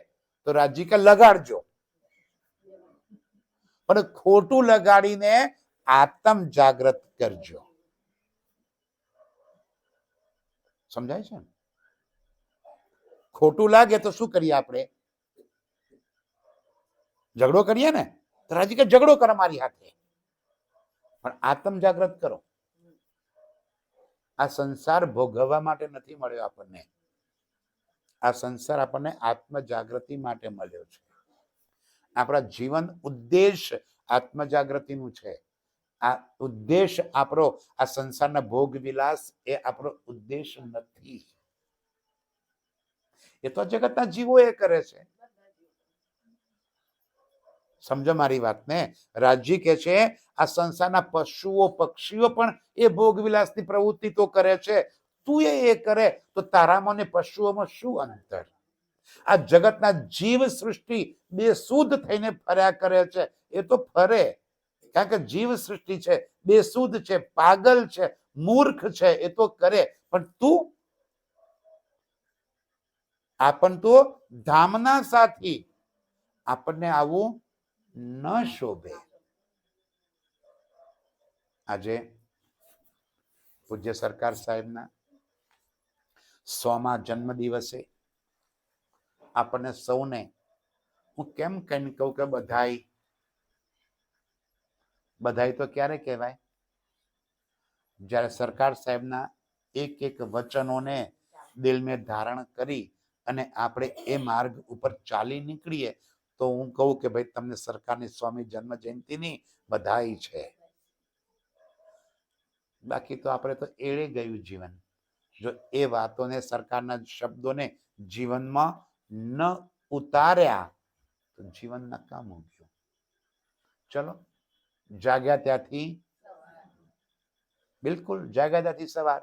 તો રાજજી કે લગાડજો, પણ ખોટું લગાડીને આત્મ જાગૃત કરજો. સમજાય છે? ખોટું લાગે તો શું કરીએ આપણે? ઝઘડો કરીએ ને. તો રાજી કે ઝઘડો કરો મારી હાથે, પણ આત્મ જાગૃત કરો. આ સંસાર ભોગવવા માટે નથી મળ્યો આપણને. આ સંસાર આપણને આત્મ જાગૃતિ માટે મળ્યો છે. આપણા જીવન ઉદ્દેશ આત્મ જાગૃતિનું છે. આ ઉદ્દેશ આપણો આ સંસારના ભોગ વિલાસ એ આપણો ઉદ્દેશ નથી. એ તો જગતના જીવો એ કરે છે. સમજો મારી વાતને. રાજજી કે છે આ સંસારના પશુઓ પક્ષીઓ પણ એ ભોગ વિલાસની પ્રવૃત્તિ તો કરે છે, તું એ કરે તો તારામાં ને પશુઓમાં શું અંતર? આ જગતના જીવ સૃષ્ટિ બેસુધ થઈને ફર્યા કરે છે. એ તો ફરે કારણ કે જીવ સૃષ્ટિ છે, બેસુધ છે, પાગલ છે, મૂર્ખ છે, એ તો કરે. પણ તું આપણ તો ધામના સાથી, આપણને આવું ન શોભે. આજે પૂજ્ય સરકાર સાહેબના 100મા જન્મ દિવસે આપણને સૌને હું કેમ કહીને કહું કે બધાઈ. બધાઈ તો ક્યારે કહેવાય? જ્યારે સરકાર સાહેબના એક એક વચનોને દિલ મેં ધારણ કરી અને આપણે એ માર્ગ ઉપર ચાલી નીકળીએ તો હું કહું કે ભાઈ તમને સરકારની 100મી જન્મ જયંતિની બધાઈ છે. બાકી તો આપણે તો એળે ગયું જીવન. જો એ વાતોને, સરકારના શબ્દોને જીવનમાં ન ઉતાર્યા તો જીવન નકામું ગયું. ચલો, જાગ્યા ત્યાંથી બિલકુલ જાગ્યા ત્યાંથી સવાર.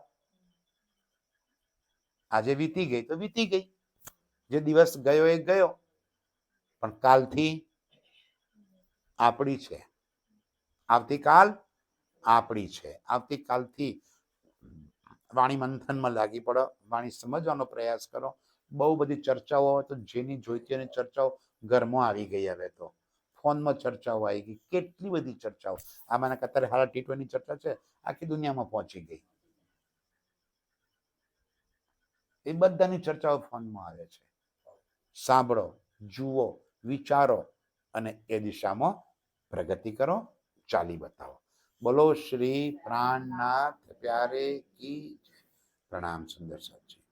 આજે વીતી ગઈ તો વીતી ગઈ, જે દિવસ ગયો એ ગયો, પણ કાલથી આપણી છે. આવતીકાલ આપણી છે. આવતીકાલથી વાણી મંથનમાં લાગી પડો, વાણી સમજવાનો પ્રયાસ કરો. બહુ બધી ચર્ચાઓ હોય તો જેની જોઈતી એની ચર્ચાઓ ઘરમાં આવી ગઈ. હવે તો ફોનમાં ચર્ચાઓ આવી ગઈ, કેટલી બધી ચર્ચાઓ. આમાં અત્યારે હાલ T20 ચર્ચા છે, આખી દુનિયામાં પહોંચી ગઈ. એ બધાની ચર્ચાઓ ફોનમાં આવે છે. સાંભળો, જુઓ, વિચારો અને એ દિશામાં પ્રગતિ કરો, ચાલી બતાવો. બોલો શ્રી પ્રાણનાથ પ્યારે કી જય. પ્રણામ સુંદર સાહેબજી.